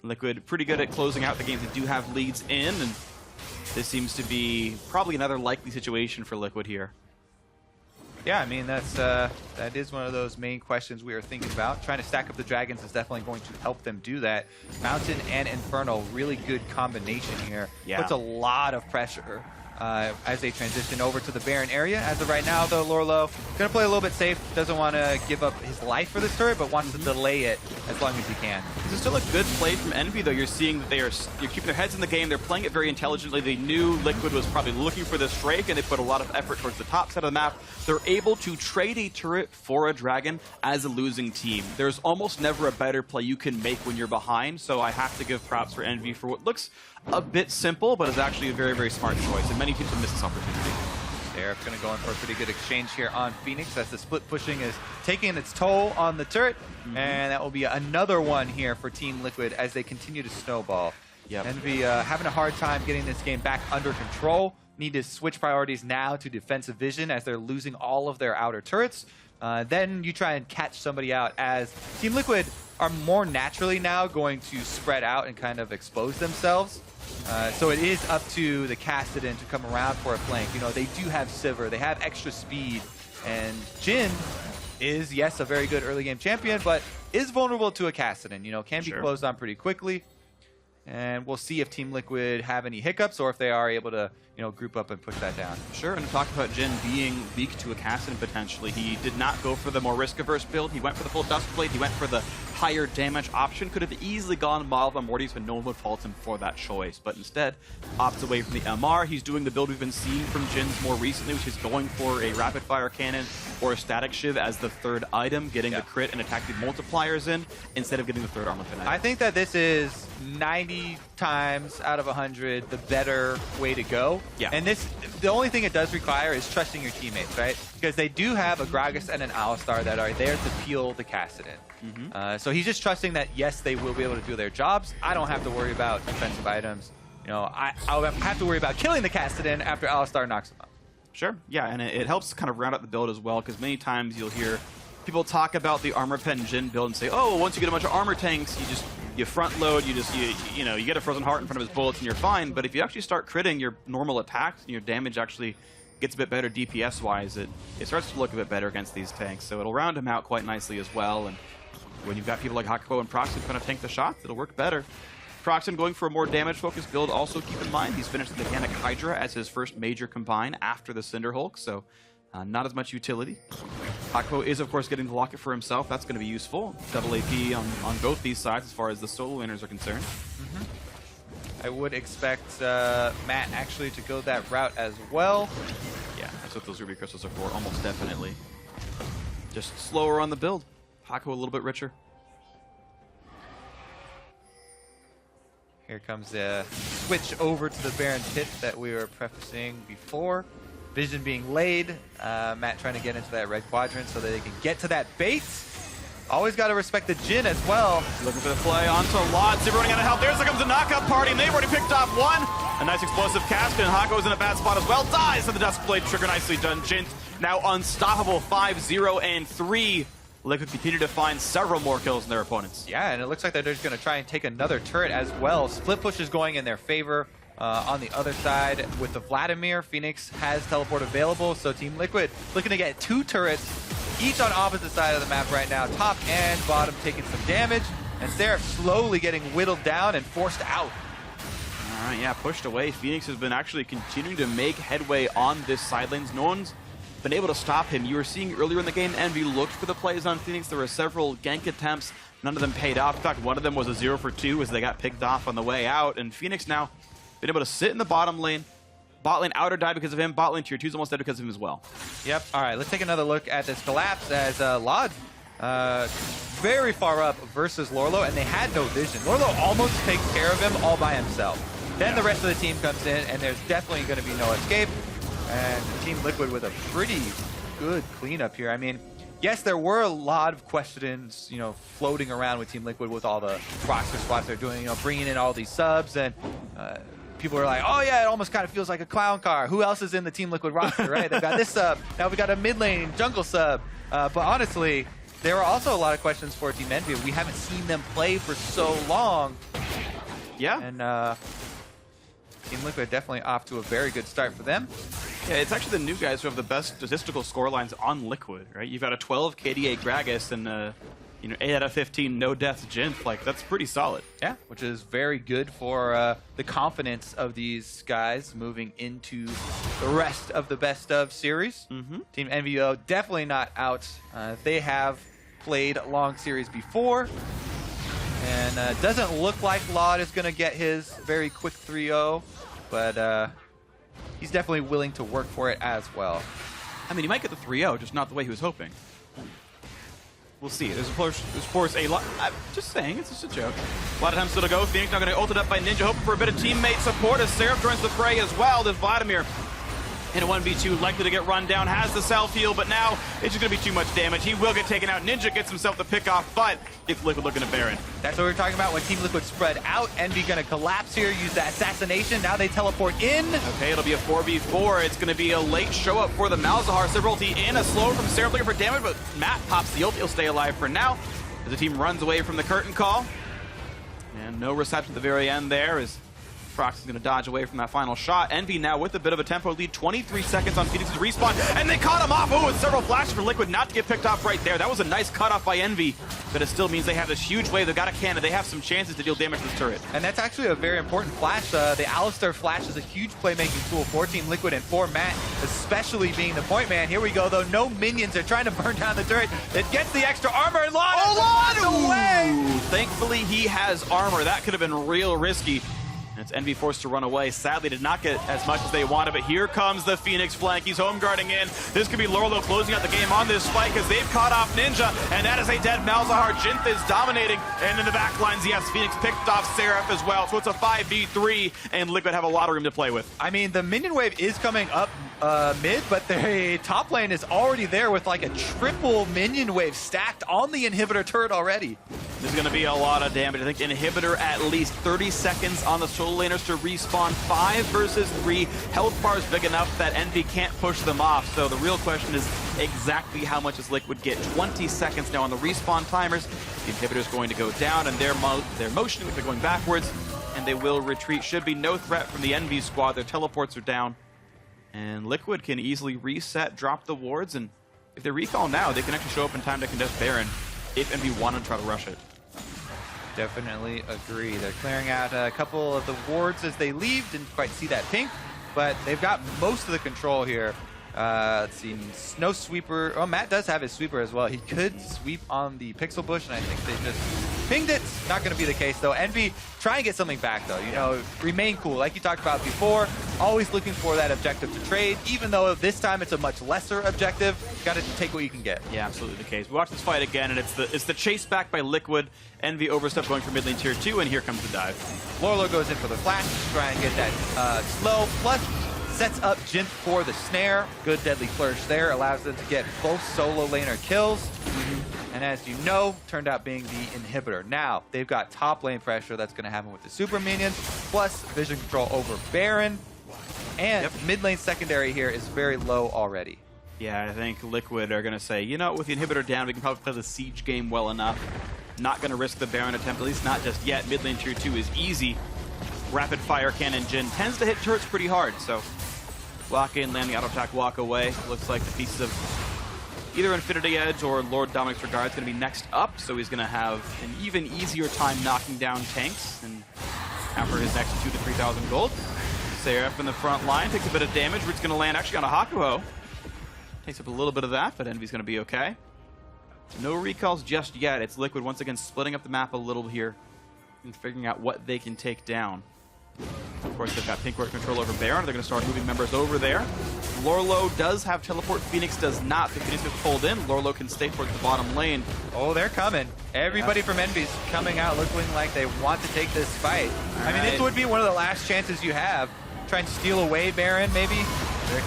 Liquid pretty good at closing out the games that do have leads in, and this seems to be probably another likely situation for Liquid here. Yeah, I mean, that is one of those main questions we are thinking about. Trying to stack up the dragons is definitely going to help them do that. Mountain and Infernal, really good combination here. Yeah. Puts a lot of pressure as they transition over to the Baron area. As of right now, though, Lorlo going to play a little bit safe. Doesn't want to give up his life for this turret, but wants to delay it as long as he can. This is still a good play from Envy, though. You're seeing that you're keeping their heads in the game. They're playing it very intelligently. They knew Liquid was probably looking for this Drake, and they put a lot of effort towards the top side of the map. They're able to trade a turret for a dragon as a losing team. There's almost never a better play you can make when you're behind, so I have to give props for Envy for what looks a bit simple, but is actually a very, very smart choice, and many teams have missed this opportunity. Seraph's going to go in for a pretty good exchange here on Phoenix as the split pushing is taking its toll on the turret, and that will be another one here for Team Liquid as they continue to snowball. Envy having a hard time getting this game back under control. Need to switch priorities now to defensive vision as they're losing all of their outer turrets. then you try and catch somebody out, as Team Liquid are more naturally now going to spread out and kind of expose themselves. So it is up to the Kassadin to come around for a flank. You know, they do have Sivir, they have extra speed, and Jhin is, yes, a very good early game champion, but is vulnerable to a Kassadin. You know, can be closed on pretty quickly. And we'll see if Team Liquid have any hiccups or if they are able to, you know, group up and push that down. Sure, and to talk about Jhin being weak to a Kassadin potentially, he did not go for the more risk-averse build. He went for the full Duskblade. He went for the higher damage option. Could have easily gone Mild on Morty's, but no one would fault him for that choice. But instead, opts away from the MR. He's doing the build we've been seeing from Jhin more recently, which is going for a rapid-fire cannon or a static shiv as the third item, getting the crit and attack speed multipliers in, instead of getting the third armor fin item. I think that this is 90 times out of 100 the better way to go. Yeah. And this, the only thing it does require is trusting your teammates, right? Because they do have a Gragas and an Alistar that are there to peel the Kassadin. So he's just trusting that, yes, they will be able to do their jobs. I don't have to worry about defensive items. You know, I'll have to worry about killing the Kassadin after Alistar knocks him out. Sure, yeah, and it helps kind of round out the build as well, because many times you'll hear people talk about the armor pen Jhin build and say, oh, once you get a bunch of armor tanks, you front load, you get a frozen heart in front of his bullets and you're fine. But if you actually start critting your normal attacks and your damage actually gets a bit better DPS wise, it starts to look a bit better against these tanks. So it'll round him out quite nicely as well. And when you've got people like Hakuo and Proxen kind of tank the shots, it'll work better. Proxen going for a more damage-focused build. Also, keep in mind, he's finished the Mechanic Hydra as his first major combine after the Cinder Hulk, so not as much utility. Hakuo is, of course, getting the Locket for himself. That's going to be useful. Double AP on both these sides as far as the solo winners are concerned. I would expect Matt actually to go that route as well. Yeah, that's what those Ruby Crystals are for, almost definitely. Just slower on the build. Hakuo a little bit richer. Here comes the switch over to the Baron Pit that we were prefacing before. Vision being laid. Matt trying to get into that red quadrant so that they can get to that bait. Always got to respect the Jhin as well. Looking for the play onto Lot. Sivir running out of help. There comes the knockout party, and they've already picked off one. A nice explosive cast, and Hakuo's in a bad spot as well. Dies to the Duskblade trigger. Nicely done. Jhin now unstoppable, 5-0 and 3. Liquid continue to find several more kills than their opponents. Yeah, and it looks like they're just going to try and take another turret as well. Split push is going in their favor. On the other side, with the Vladimir, Phoenix has teleport available, so Team Liquid looking to get 2 turrets, each on opposite side of the map right now. Top and bottom taking some damage, and Seraph slowly getting whittled down and forced out. All right, yeah, pushed away. Phoenix has been actually continuing to make headway on this side lanes. No one's been able to stop him. You were seeing earlier in the game, Envy looked for the plays on Phoenix. There were several gank attempts. None of them paid off. In fact, one of them was a 0 for 2 as they got picked off on the way out. And Phoenix now been able to sit in the bottom lane. Bot lane outer died because of him. Bot lane tier 2's almost dead because of him as well. Yep. All right, let's take another look at this collapse as Lod very far up versus Lorlo, and they had no vision. Lorlo almost takes care of him all by himself. Then the rest of the team comes in, and there's definitely going to be no escape. And Team Liquid with a pretty good cleanup here. I mean, yes, there were a lot of questions, you know, floating around with Team Liquid with all the roster spots they're doing, you know, bringing in all these subs, and people are like, oh yeah, it almost kind of feels like a clown car. Who else is in the Team Liquid roster, right? They've got this sub, now we got a mid lane jungle sub. But honestly, there were also a lot of questions for Team Envy. We haven't seen them play for so long. Yeah. And Team Liquid definitely off to a very good start for them. Yeah, it's actually the new guys who have the best statistical score lines on Liquid, right? You've got a 12 KDA Gragas and you know, 8 out of 15 no deaths Jhin. Like, that's pretty solid. Yeah, which is very good for the confidence of these guys moving into the rest of the best of series. Team NVO definitely not out. They have played long series before. And doesn't look like Laud is going to get his very quick 3-0, but he's definitely willing to work for it as well. I mean, he might get the 3-0, just not the way he was hoping. We'll see. There's of course a lot. I'm just saying, it's just a joke. A lot of time still to go. Phoenix now going to ult it up by Ninja, hoping for a bit of teammate support as Seraph joins the fray as well. Does Vladimir in a 1v2, likely to get run down, has the self-heal, but now it's just going to be too much damage. He will get taken out. Ninja gets himself the pick off, but it's Liquid looking at Baron. That's what we're talking about when Team Liquid spread out. Envy going to collapse here, use that assassination. Now they teleport in. Okay, it'll be a 4v4. It's going to be a late show up for the Malzahar. Several ulti in, a slow from Seraph looking for damage, but Matt pops the ult. He'll stay alive for now as the team runs away from the curtain call. And no reception at the very end there as Prox is going to dodge away from that final shot. Envy now with a bit of a tempo lead, 23 seconds on Phoenix's respawn, and they caught him off. Oh, with several flashes for Liquid not to get picked off right there. That was a nice cutoff by Envy, but it still means they have this huge wave. They've got a cannon. They have some chances to deal damage to this turret. And that's actually a very important flash. The Alistar flash is a huge playmaking tool for Team Liquid and for Matt, especially being the point man. Here we go, though. No minions are trying to burn down the turret. It gets the extra armor, and Lon away! Thankfully, he has armor. That could have been real risky. And it's Envy forced to run away. Sadly, did not get as much as they wanted, but here comes the Phoenix flank. He's home guarding in. This could be Lorlo closing out the game on this fight as they've caught off Ninja, and that is a dead Malzahar. Jinth is dominating, and in the back lines, yes, Phoenix picked off Seraph as well, so it's a 5v3, and Liquid have a lot of room to play with. I mean, the minion wave is coming up mid, but the top lane is already there with like a triple minion wave stacked on the inhibitor turret already. This is going to be a lot of damage. I think inhibitor at least 30 seconds on the solo laners to respawn. 5 versus 3. Health bar is big enough that Envy can't push them off. So the real question is exactly how much does Liquid get? 20 seconds now on the respawn timers. The inhibitor is going to go down, and they're motioning, they're going backwards, and they will retreat. Should be no threat from the Envy squad. Their teleports are down, and Liquid can easily reset, drop the wards, and if they recall now, they can actually show up in time to contest Baron if Envy want to try to rush it. Definitely agree. They're clearing out a couple of the wards as they leave. Didn't quite see that pink, but they've got most of the control here. Let's see, no sweeper. Oh, Matt does have his sweeper as well. He could sweep on the pixel bush, and I think they just pinged it. Not going to be the case, though. Envy, try and get something back, though. You know, remain cool. Like you talked about before, always looking for that objective to trade, even though this time it's a much lesser objective. Got to take what you can get. Yeah, absolutely the case. We watch this fight again, and it's the chase back by Liquid. Envy overstep going for mid lane tier 2, and here comes the dive. Lorlo goes in for the flash to try and get that slow, plus sets up Jinth for the snare. Good deadly flourish there. Allows them to get both solo laner kills. And as you know, turned out being the inhibitor. Now, they've got top lane pressure that's going to happen with the super minions, plus vision control over Baron. And mid lane secondary here is very low already. Yeah, I think Liquid are going to say, you know, with the inhibitor down, we can probably play the siege game well enough. Not going to risk the Baron attempt, at least not just yet. Mid lane tier 2 is easy. Rapid fire cannon Jin tends to hit turrets pretty hard, so walk in, land the auto attack, walk away. Looks like the pieces of either Infinity Edge or Lord Dominic's Regard is going to be next up, so he's going to have an even easier time knocking down tanks. And after his next 2,000 to 3,000 gold, Seraph in the front line takes a bit of damage. Root's going to land actually on a Hakuho. Takes up a little bit of that, but Envy's going to be okay. No recalls just yet. It's Liquid once again splitting up the map a little here and figuring out what they can take down. Of course, they've got pink ward control over Baron. They're going to start moving members over there. Lorlo does have teleport. Phoenix does not. The Phoenix gets pulled in. Lorlo can stay towards the bottom lane. Oh, they're coming. Everybody from Envy's coming out looking like they want to take this fight. I mean, this would be one of the last chances you have. Try and steal away Baron, maybe.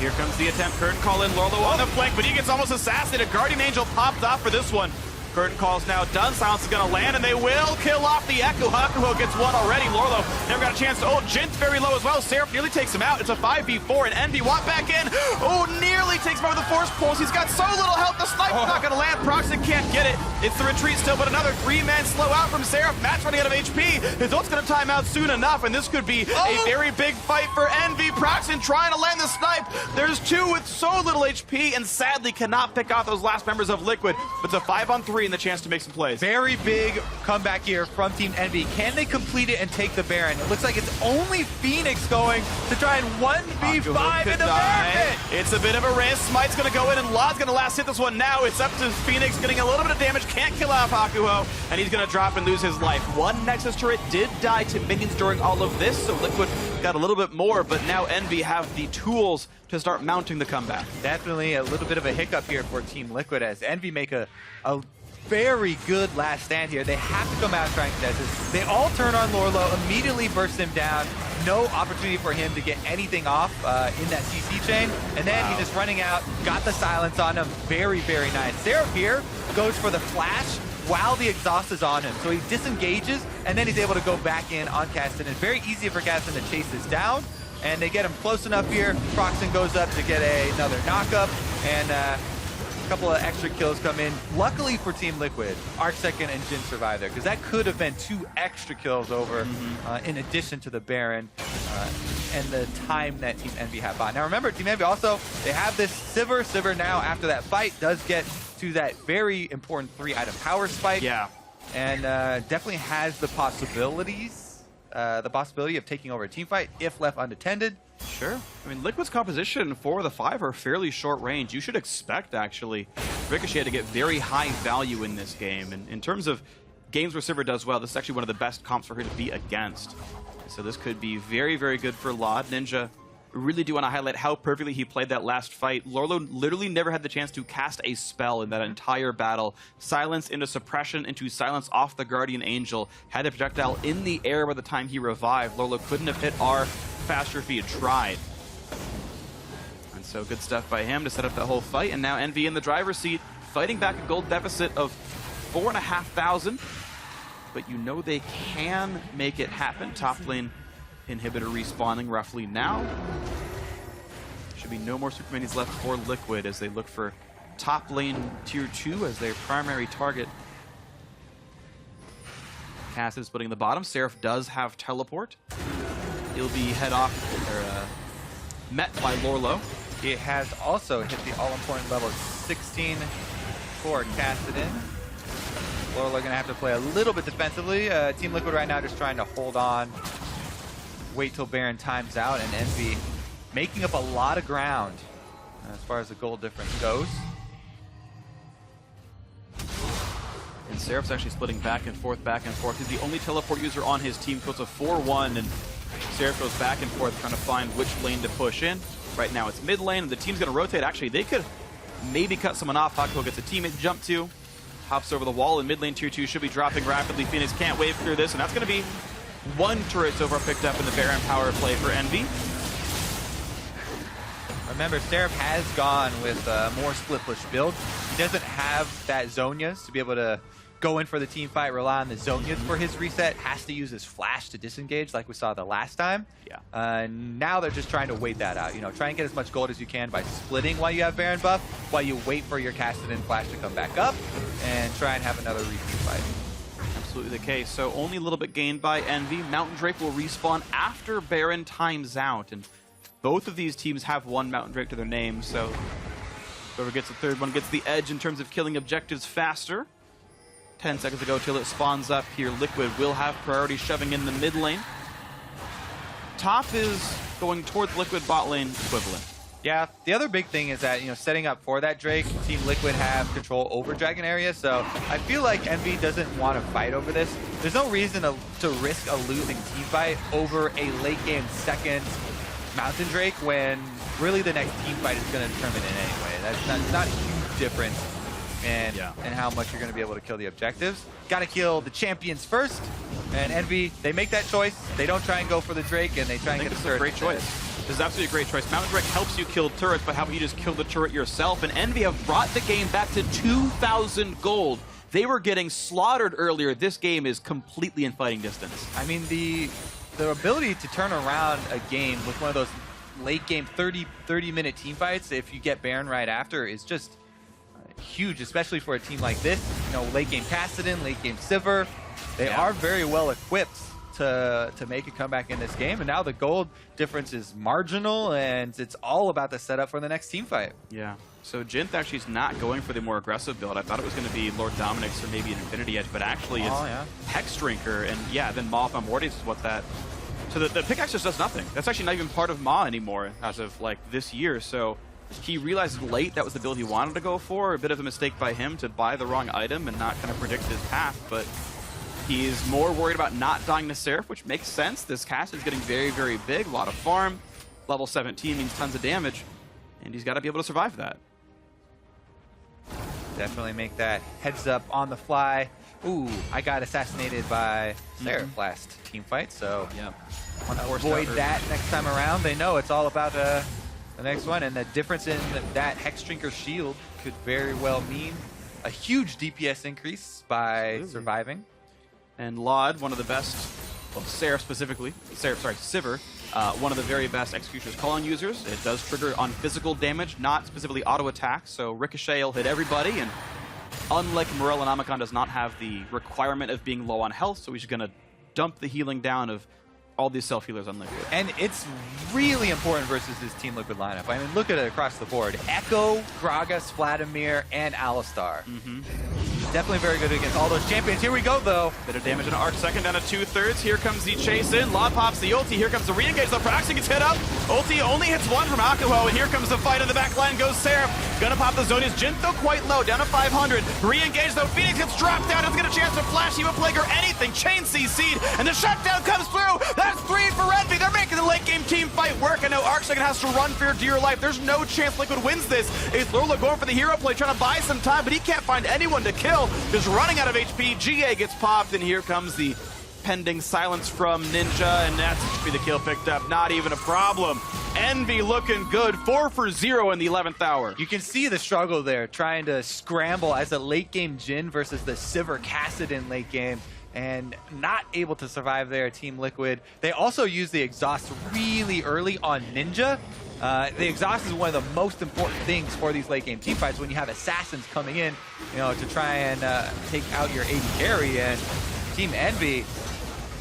Here comes the attempt. Curtain call in. Lorlo on the flank, but he gets almost assassinated. Guardian Angel popped off for this one. Curtain call's now done. Silence is going to land, and they will kill off the Echo. Hakuho gets one already. Lorlo never got a chance to ult. Jinth very low as well. Seraph nearly takes him out. It's a 5v4, and Envy walk back in. Oh, nearly takes him over the force pulse. He's got so little health. The sniper's not going to land. Proxen can't get it. It's the retreat still, but another 3-man slow out from Seraph. Matt's running out of HP. His ult's going to time out soon enough, and this could be a very big fight for Envy. Proxen trying to land the snipe. There's 2 with so little HP, and sadly cannot pick off those last members of Liquid. But it's a 5-on-3 and the chance to make some plays. Very big comeback here from Team Envy. Can they complete it and take the Baron? It looks like it's only Phoenix going to try and 1v5 in the Baron pit. It's a bit of a risk. Smite's going to go in, and Law's going to last hit this one now. It's up to Phoenix getting a little bit of damage. Can't kill off Hakuho, and he's going to drop and lose his life. One Nexus turret did die to minions during all of this, so Liquid got a little bit more, but now Envy have the tools to start mounting the comeback. Definitely a little bit of a hiccup here for Team Liquid as Envy make a very good last stand here. They have to come out and try and contest this. They all turn on Lorlo, immediately burst him down. no opportunity for him to get anything off in that CC chain. And then he's just running out, got the silence on him. Very, very nice. Seraph here goes for the flash while the exhaust is on him. So he disengages, and then he's able to go back in on Kasten. It's very easy for Kasten to chase this down, and they get him close enough here. Proxen goes up to get another knockup, and a couple of extra kills come in. Luckily for Team Liquid, ArcSecond and Jin survive there, because that could have been 2 extra kills over in addition to the Baron and the time that Team Envy had bought. Now remember, Team Envy also, they have this Sivir. Sivir now, after that fight, does get to that very important 3-item power spike. Yeah. And definitely has the possibility of taking over a team fight if left unattended. Sure. I mean, Liquid's composition for the 5 are fairly short range. You should expect, actually, Ricochet to get very high value in this game. And in terms of games where Sivir does well, this is actually one of the best comps for her to be against. So this could be very, very good for Laud. Ninja, really do want to highlight how perfectly he played that last fight. Lorlo literally never had the chance to cast a spell in that entire battle. Silence into suppression into silence off the Guardian Angel. Had a projectile in the air by the time he revived. Lorlo couldn't have hit R faster if he had tried. And so good stuff by him to set up that whole fight. And now Envy in the driver's seat, fighting back a gold deficit of 4,500. But you know they can make it happen. Top lane inhibitor respawning roughly now. Should be no more super minis left for Liquid as they look for top lane tier 2 as their primary target. Cass is splitting the bottom. Seraph does have teleport. He'll be met by Lorlo. He has also hit the all-important level 16 for Kassadin. Lorlo going to have to play a little bit defensively. Team Liquid right now just trying to hold on, wait till Baron times out, and Envy making up a lot of ground as far as the gold difference goes. And Seraph's actually splitting back and forth, back and forth. He's the only teleport user on his team, so it's a 4-1, and Seraph goes back and forth trying to find which lane to push in. Right now it's mid lane, and the team's going to rotate. Actually, they could maybe cut someone off. Hakuho gets a teammate to jump to, hops over the wall, and mid lane tier 2 should be dropping rapidly. Phoenix can't wave through this, and that's going to be 1 turret so far picked up in the Baron power play for Envy. Remember, Seraph has gone with a more split push build. He doesn't have that Zhonya's to be able to go in for the team fight, rely on the Zhonya's for his reset. Has to use his flash to disengage like we saw the last time. Yeah. Now they're just trying to wait that out. You know, try and get as much gold as you can by splitting while you have Baron buff, while you wait for your Kassadin flash to come back up, and try and have another repeat fight. Absolutely the case. So only a little bit gained by Envy. Mountain Drake will respawn after Baron times out, and both of these teams have 1 Mountain Drake to their name, so whoever gets the third one gets the edge in terms of killing objectives faster. 10 seconds to go till it spawns up here. Liquid will have priority shoving in the mid lane. Top is going towards Liquid bot lane equivalent. Yeah, the other big thing is that, you know, setting up for that Drake, Team Liquid have control over Dragon area, so I feel like Envy doesn't want to fight over this. There's no reason to risk a losing team fight over a late game second Mountain Drake when really the next team fight is going to determine it anyway. That's not a huge difference in how much you're going to be able to kill the objectives. Got to kill the champions first, and Envy, they make that choice. They don't try and go for the Drake, and they try and get the turret. Great choice. This is absolutely a great choice. Mountain Drake helps you kill turrets, but how about you just kill the turret yourself? And Envy have brought the game back to 2,000 gold. They were getting slaughtered earlier. This game is completely in fighting distance. I mean, the ability to turn around a game with one of those late game 30-minute team fights, if you get Baron right after, is just huge, especially for a team like this. You know, late game Kassadin, late game Sivir, they are very well equipped to make a comeback in this game, and now the gold difference is marginal, and it's all about the setup for the next team fight. Yeah. So Jinth actually is not going for the more aggressive build. I thought it was going to be Lord Dominic's or maybe an Infinity Edge, but actually it's Hex Drinker, and then Maw on Mortis is what that... So the pickaxe just does nothing. That's actually not even part of Maw anymore as of like this year, so he realized late that was the build he wanted to go for. A bit of a mistake by him to buy the wrong item and not kind of predict his path, but he's more worried about not dying to Seraph, which makes sense. This cast is getting very, very big, a lot of farm. Level 17 means tons of damage, and he's got to be able to survive that. Definitely make that heads up on the fly. Ooh, I got assassinated by Seraph last team fight, so avoid that next time around. They know it's all about the next one, and the difference in that Hex Drinker shield could very well mean a huge DPS increase by surviving. And Laud, one of the best, well, Seraph specifically, Sivir, one of the very best Executioner's Calling users. It does trigger on physical damage, not specifically auto attack, so Ricochet will hit everybody, and unlike Morel and Amicon does not have the requirement of being low on health, so he's going to dump the healing down of all these self-healers on Liquid. And it's really important versus this Team Liquid lineup. I mean, look at it across the board. Echo, Gragas, Vladimir, and Alistar. Definitely very good against all those champions. Here we go, though. Bit of damage in Arc second down to 2/3. Here comes the chase in. Laud pops the ulti. Here comes the re-engage. The Praxi gets hit up. Ulti only hits one from Akuho, and here comes the fight in the back line. Goes Seraph. Gonna pop the Zonia's. Jhin though quite low, down to 500. Re-engage though. Phoenix gets dropped down. Doesn't get a chance to flash, Eva Plague or anything. Chain CC'd, and the shutdown comes through. That's 3 for Envy. They're making the late game team fight work. I know Arc second has to run for dear life. There's no chance Liquid wins this. It's Lola going for the hero play, trying to buy some time, but he can't find anyone to kill. Just running out of HP. GA gets popped, and here comes the pending silence from Ninja, and that's HP the kill picked up. Not even a problem. Envy looking good. 4 for 0 in the 11th hour. You can see the struggle there, trying to scramble as a late game Jhin versus the Sivir Kassadin late game, and not able to survive there, Team Liquid. They also use the exhaust really early on Ninja. The exhaust is one of the most important things for these late game team fights when you have assassins coming in, you know, to try and take out your AD carry. And Team Envy,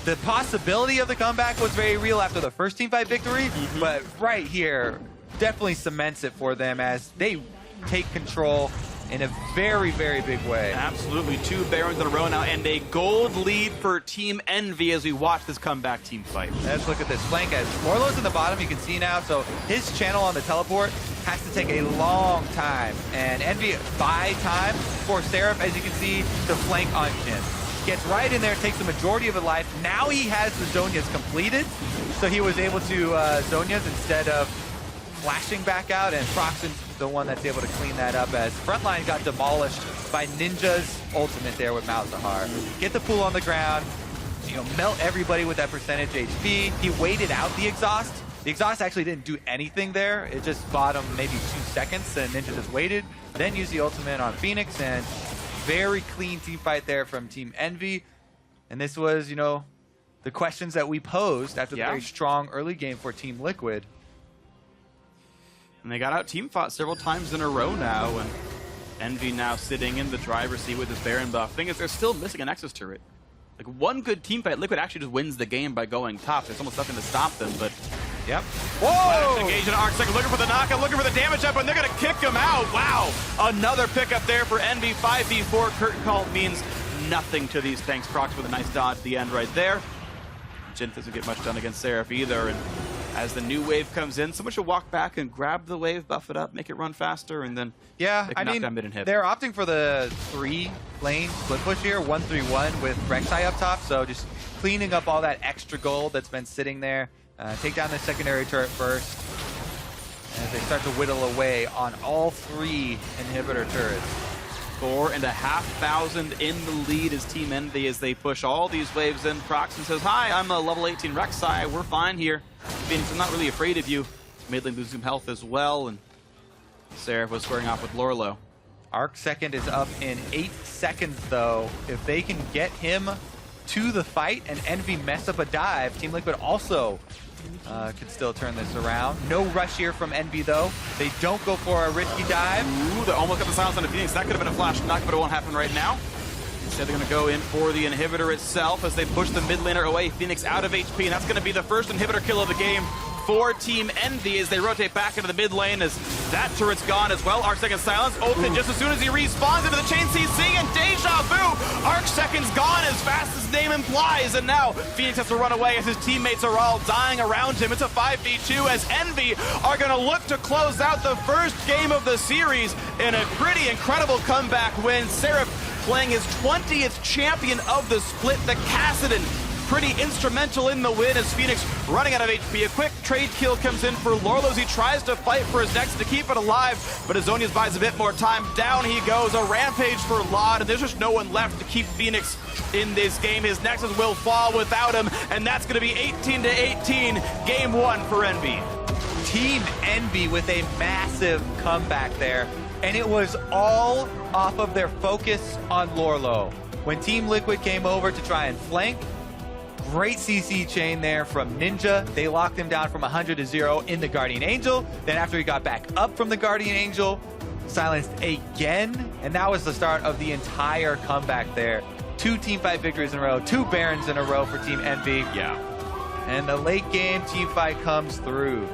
the possibility of the comeback was very real after the first team fight victory, but right here definitely cements it for them as they take control in a very, very big way. Absolutely. 2 Barons in a row now, and a gold lead for Team Envy as we watch this comeback team fight. Let's look at this flank as Morlo's in the bottom, you can see now, so his channel on the teleport has to take a long time, and Envy buy time for Seraph, as you can see, to flank on Jhin. Gets right in there, takes the majority of his life. Now he has the Zonias completed, so he was able to Zonias instead of flashing back out, and Proxon's the one that's able to clean that up as frontline got demolished by Ninja's ultimate there with Malzahar. Get the pool on the ground, you know, melt everybody with that percentage HP. He waited out the exhaust. The exhaust actually didn't do anything there. It just bought him maybe 2 seconds, and Ninja just waited. Then used the ultimate on Phoenix, and very clean team fight there from Team Envy. And this was, you know, the questions that we posed after the very strong early game for Team Liquid. And they got out team fought several times in a row now, and Envy now sitting in the driver's seat with his Baron buff. Thing is, they're still missing a Nexus turret. Like, one good team fight, Liquid actually just wins the game by going top. There's almost nothing to stop them, but... Yep. Whoa! Engaging Arc second, looking for the knockout, looking for the damage up, and they're going to kick him out. Wow! Another pickup there for Envy. 5v4 curtain call means nothing to these tanks. Prox with a nice dodge at the end right there. Jhin doesn't get much done against Seraph either, and as the new wave comes in, someone should walk back and grab the wave, buff it up, make it run faster, and then I mean, they're opting for the 3-lane split push here, 1-3-1 with Rek'Sai up top, so just cleaning up all that extra gold that's been sitting there. Take down the secondary turret first as they start to whittle away on all 3 inhibitor turrets. 4,500 in the lead as Team Envy as they push all these waves in. Proxon says, hi, I'm a level 18 Rek'Sai. We're fine here. Phoenix, I'm not really afraid of you. Mid lane losing health as well, and Seraph was squaring off with Lorlo. Arc second is up in 8 seconds, though. If they can get him to the fight and Envy mess up a dive, Team Liquid also could still turn this around. No rush here from Envy, though. They don't go for a risky dive. Ooh, they almost got the silence on the Phoenix. That could have been a flash knock, but it won't happen right now. Instead, they're going to go in for the inhibitor itself as they push the mid laner away. Phoenix out of HP, and that's going to be the first inhibitor kill of the game for Team Envy as they rotate back into the mid lane as that turret's gone as well. Arc second silence, ulted just as soon as he respawns into the chain CC, and deja vu! Arc second's gone as fast as his name implies, and now Phoenix has to run away as his teammates are all dying around him. It's a 5v2 as Envy are going to look to close out the first game of the series in a pretty incredible comeback win. Seraph playing his 20th champion of the split, the Kassadin, pretty instrumental in the win as Phoenix running out of HP. A quick trade kill comes in for Lorlos. He tries to fight for his next to keep it alive, but Azonius buys a bit more time. Down he goes, a rampage for Lod, and there's just no one left to keep Phoenix in this game. His Nexus will fall without him, and that's going to be 18-18, game 1 for Envy. Team Envy with a massive comeback there, and it was all off of their focus on Lorlo. When Team Liquid came over to try and flank, great CC chain there from Ninja. They locked him down from 100 to 0 in the Guardian Angel. Then after he got back up from the Guardian Angel, silenced again, and that was the start of the entire comeback there. 2 teamfight victories in a row, 2 Barons in a row for Team Envy. Yeah. And the late game teamfight comes through.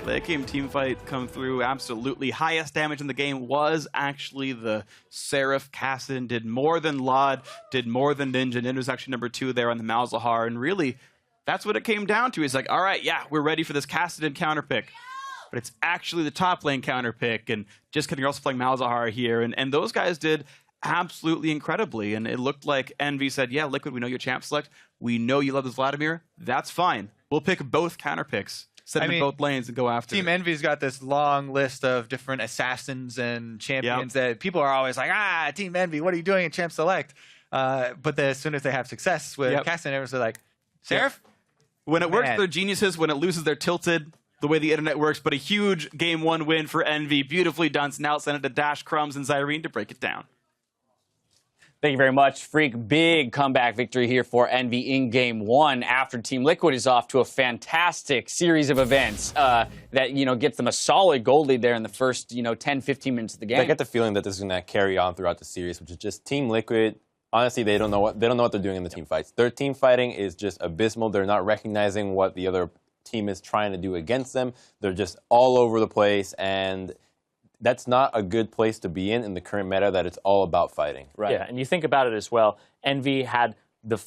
Late game teamfight come through, absolutely. Highest damage in the game was actually the Seraph. Kassadin did more than Lod, did more than Ninja. Ninja was actually number 2 there on the Malzahar, and really, that's what it came down to. He's like, all right, yeah, we're ready for this Kassadin counterpick. But it's actually the top lane counterpick, and just kidding, you're also playing Malzahar here, and those guys did absolutely incredibly, and it looked like Envy said, yeah, Liquid, we know you're champ select, we know you love this Vladimir, that's fine. We'll pick both counterpicks. Set them in both lanes and go after Team Envy's got this long list of different assassins and champions that people are always like, Team Envy, what are you doing in Champ Select? But then as soon as they have success with Kassadin, everyone's like, Seraph? When it works, they're geniuses. When it loses, they're tilted. The way the internet works. But a huge game 1 win for Envy. Beautifully done. So now it's sent it to Dash, Crumbs, and Zyrene to break it down. Thank you very much, Freak. Big comeback victory here for Envy in Game 1 after Team Liquid is off to a fantastic series of events that, gets them a solid gold lead there in the first, 10, 15 minutes of the game. I get the feeling that this is going to carry on throughout the series, which is just Team Liquid. Honestly, they don't know what they're doing in the team fights. Their team fighting is just abysmal. They're not recognizing what the other team is trying to do against them. They're just all over the place, and that's not a good place to be in the current meta that it's all about fighting. Right. Yeah, and you think about it as well. Envy had the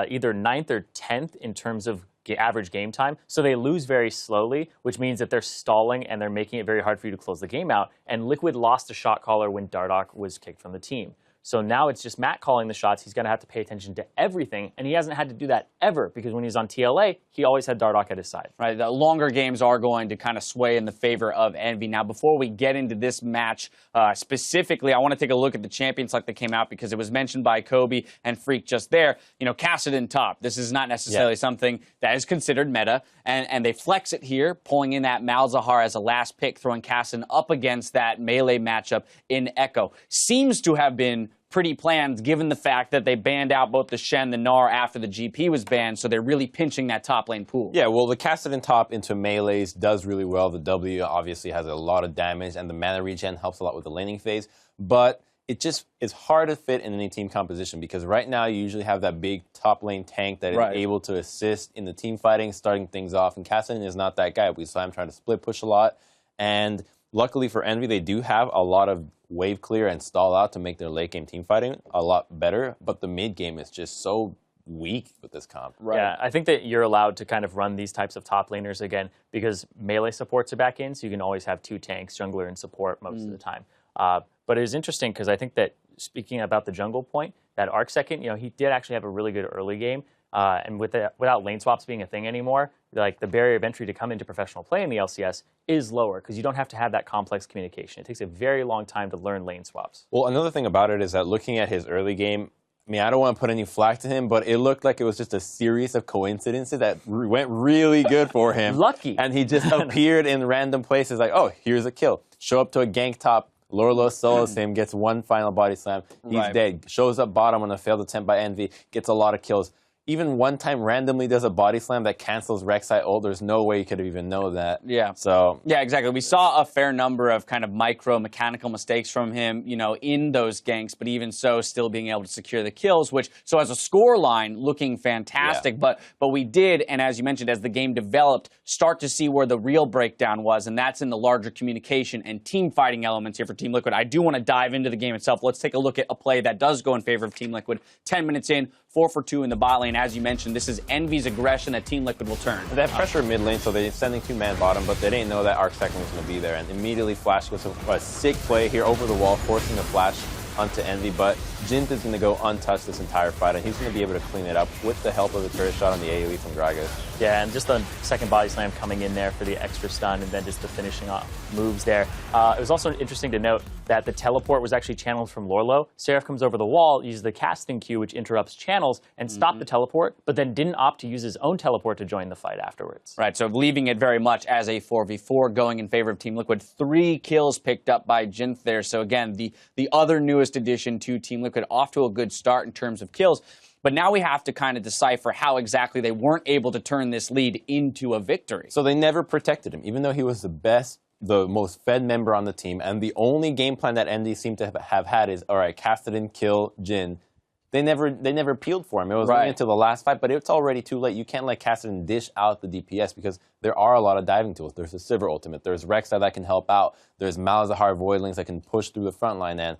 either 9th or 10th in terms of average game time, so they lose very slowly, which means that they're stalling and they're making it very hard for you to close the game out. And Liquid lost a shot caller when Dardoch was kicked from the team. So now it's just Matt calling the shots. He's going to have to pay attention to everything, and he hasn't had to do that ever because when he's on TLA, he always had Dardoch at his side. Right, the longer games are going to kind of sway in the favor of Envy. Now, before we get into this match specifically, I want to take a look at the champion select that came out because it was mentioned by Kobe and Freak just there. Kassadin top. This is not necessarily something that is considered meta, and they flex it here, pulling in that Malzahar as a last pick, throwing Kassadin up against that melee matchup in Echo. Seems to have been pretty planned given the fact that they banned out both the Shen, the Gnar after the GP was banned, so they're really pinching that top lane pool. Yeah, well, the Kassadin top into melees does really well. The W obviously has a lot of damage, and the mana regen helps a lot with the laning phase, but it just is hard to fit in any team composition because right now you usually have that big top lane tank that is able to assist in the team fighting, starting things off, and Kassadin is not that guy. We saw him trying to split push a lot, and luckily for Envy, they do have a lot of wave clear and stall out to make their late game team fighting a lot better, but the mid game is just so weak with this comp. Yeah, I think that you're allowed to kind of run these types of top laners again because melee supports are back in, so you can always have 2 tanks, jungler and support most of the time. But it was interesting because I think that speaking about the jungle point, that Arc second, he did actually have a really good early game. And without lane swaps being a thing anymore, like the barrier of entry to come into professional play in the LCS is lower because you don't have to have that complex communication. It takes a very long time to learn lane swaps. Well, another thing about it is that looking at his early game, I don't want to put any flack to him, but it looked like it was just a series of coincidences that went really good for him. Lucky. And he just appeared in random places like, oh, here's a kill. Show up to a gank top. Lorlo solos him, gets one final body slam. He's dead. Shows up bottom on a failed attempt by Envy. Gets a lot of kills. Even one time randomly does a body slam that cancels Rek'Sai ult. There's no way you could have even known that. Yeah. So yeah, exactly. We saw a fair number of kind of micro mechanical mistakes from him, in those ganks, but even so, still being able to secure the kills, which, so as a score line, looking fantastic. Yeah. But we did, and as you mentioned, as the game developed, start to see where the real breakdown was, and that's in the larger communication and team fighting elements here for Team Liquid. I do want to dive into the game itself. Let's take a look at a play that does go in favor of Team Liquid. 10 minutes in, 4 for 2 in the bot lane. As you mentioned, this is Envy's aggression that Team Liquid will turn. They have pressure mid lane, so they're sending 2-man bottom, but they didn't know that Arc second was going to be there. And immediately Flash goes to a sick play here over the wall, forcing the Flash onto Envy, but Jinth is going to go untouched this entire fight, and he's going to be able to clean it up with the help of the turret shot on the AoE from Gragas. Yeah, and just the second body slam coming in there for the extra stun, and then just the finishing off moves there. It was also interesting to note that the teleport was actually channeled from Lorlo. Seraph comes over the wall, uses the casting Q, which interrupts channels, and stopped the teleport, but then didn't opt to use his own teleport to join the fight afterwards. Right, so leaving it very much as a 4v4, going in favor of Team Liquid. 3 kills picked up by Jinth there. So again, the other newest addition to Team Liquid, off to a good start in terms of kills. But now we have to kind of decipher how exactly they weren't able to turn this lead into a victory. So they never protected him, even though he was the best, the most fed member on the team. And the only game plan that ND seemed to have had is, all right, Cassidy, kill Jin. They never peeled for him. It was only until the last fight, but it's already too late. You can't let Cassidy dish out the DPS because there are a lot of diving tools. There's a Sivir ultimate. There's Rek'Sai that can help out. There's Malzahar Voidlings that can push through the front line, and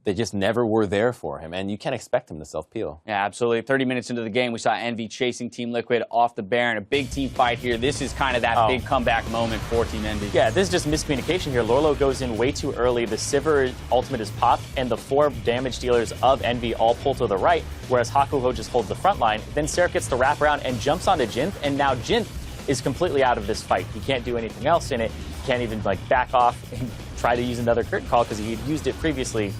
they just never were there for him, and you can't expect him to self-peel. Yeah, absolutely. 30 minutes into the game, we saw Envy chasing Team Liquid off the Baron. A big team fight here. This is kind of that big comeback moment for Team Envy. Yeah, this is just miscommunication here. Lorlo goes in way too early. The Sivir ultimate is popped, and the 4 damage dealers of Envy all pull to the right, whereas Hakuho just holds the front line. Then Seraph gets the wraparound and jumps onto Jinth, and now Jinth is completely out of this fight. He can't do anything else in it. He can't even back off and try to use another curtain call because he had used it previously.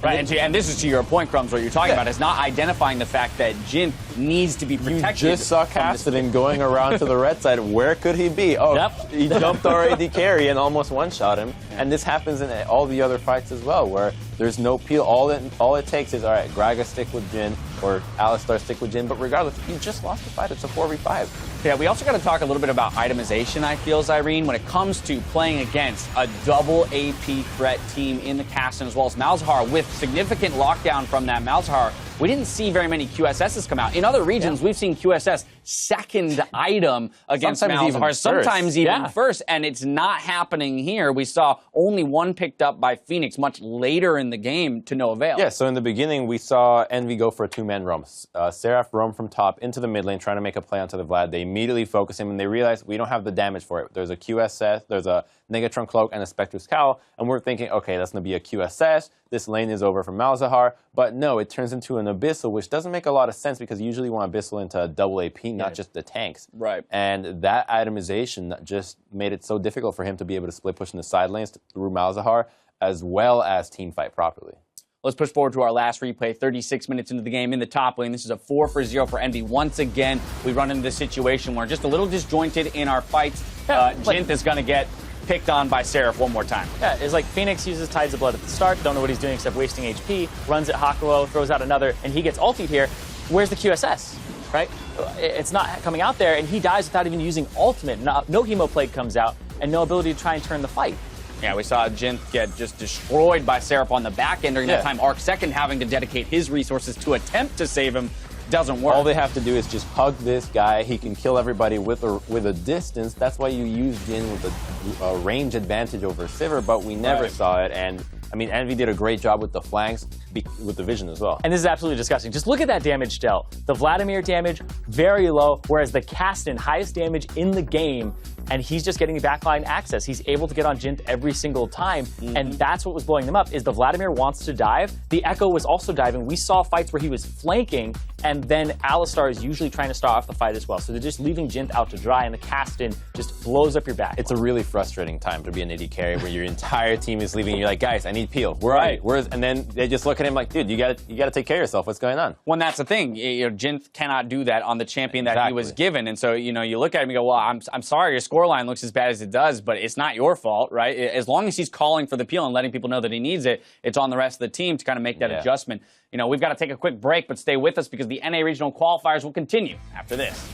Right, and this is to your point, Crumbs, what you're talking about is not identifying the fact that Jin needs to be protected. You just saw Cassidy going around to the red side. Where could he be? Oh, he jumped our AD carry and almost one-shot him. And this happens in all the other fights as well, where there's no peel. All it takes is, all right, Gragas stick with Jin or Alistar stick with Jin, but regardless, you just lost the fight. It's a 4v5. Yeah, we also got to talk a little bit about itemization, I feel, Irene, when it comes to playing against a double AP threat team in the Castle as well as Malzahar with significant lockdown from that Malzahar. We didn't see very many QSSs come out. In other regions, we've seen QSS second item against Malzahar, sometimes even first, and it's not happening here. We saw only 1 picked up by Phoenix much later in the game to no avail. Yeah, so in the beginning, we saw Envy go for a 2-man roam. Seraph roam from top into the mid lane, trying to make a play onto the Vlad. They immediately focus him, and they realize we don't have the damage for it. There's a QSS, there's a Negatron Cloak, and a Spectre's Cowl, and we're thinking, okay, that's going to be a QSS. This lane is over for Malzahar, but no, it turns into an Abyssal, which doesn't make a lot of sense because you usually want Abyssal into a double AP, not just the tanks. Right. And that itemization just made it so difficult for him to be able to split push in the side lanes through Malzahar, as well as team fight properly. Let's push forward to our last replay, 36 minutes into the game in the top lane. This is a 4-for-0 for Envy. Once again, we run into this situation where just a little disjointed in our fights. Jinth is going to get picked on by Seraph one more time. Yeah, it's like Phoenix uses Tides of Blood at the start, don't know what he's doing except wasting HP, runs at Hakuo, throws out another, and he gets ultied here. Where's the QSS, right? It's not coming out there, and he dies without even using ultimate. No Hemoplague comes out, and no ability to try and turn the fight. Yeah, we saw Jinth get just destroyed by Seraph on the back end during that time. Arc Second having to dedicate his resources to attempt to save him. Doesn't work. All they have to do is just hug this guy. He can kill everybody with a distance. That's why you use Jin with a range advantage over Sivir, but we never saw it. And I mean, Envy did a great job with the flanks, with the vision as well. And this is absolutely disgusting. Just look at that damage dealt. The Vladimir damage, very low, whereas the Caston, highest damage in the game, and he's just getting the backline access. He's able to get on Jinth every single time, and that's what was blowing them up, is the Vladimir wants to dive. The Echo was also diving. We saw fights where he was flanking, and then Alistar is usually trying to start off the fight as well. So they're just leaving Jinth out to dry, and the Caston just blows up your back. It's a really frustrating time to be an AD carry where your entire team is leaving. You're like, guys, I need peel. Where are you? And then they just look at him like, dude, you gotta take care of yourself. What's going on? Well, that's the thing. Jinth cannot do that on the champion that he was given, and so you look at him and go, well, I'm sorry, your scoreline looks as bad as it does, but it's not your fault, right? As long as he's calling for the peel and letting people know that he needs it, it's on the rest of the team to kind of make that adjustment. We've got to take a quick break, but stay with us because the NA regional qualifiers will continue after this.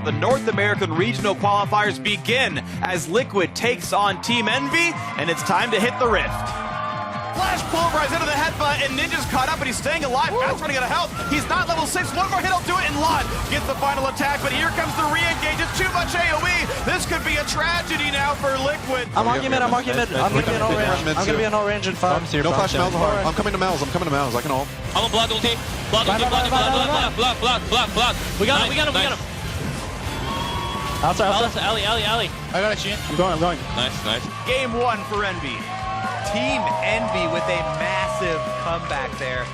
The North American regional qualifiers begin as Liquid takes on Team Envy, and it's time to hit the rift. Flash pulverized into the headbutt, and Ninja's caught up, and he's staying alive. Matt's running out of health. He's not level 6. One more hit, he'll do it, and Lot gets the final attack, but here comes the re-engage. It's too much AoE. This could be a tragedy now for Liquid. I'm marking mid. I'm going to be in all range. I'm going to be in all range in 5. No flash Malzahar. I'm coming to Malz. I can ult. I'm on blood ulti. Blood. We got him. Outside. Alley. I got a chance. I'm going. Nice. Game 1 for Envy. Team Envy with a massive comeback there.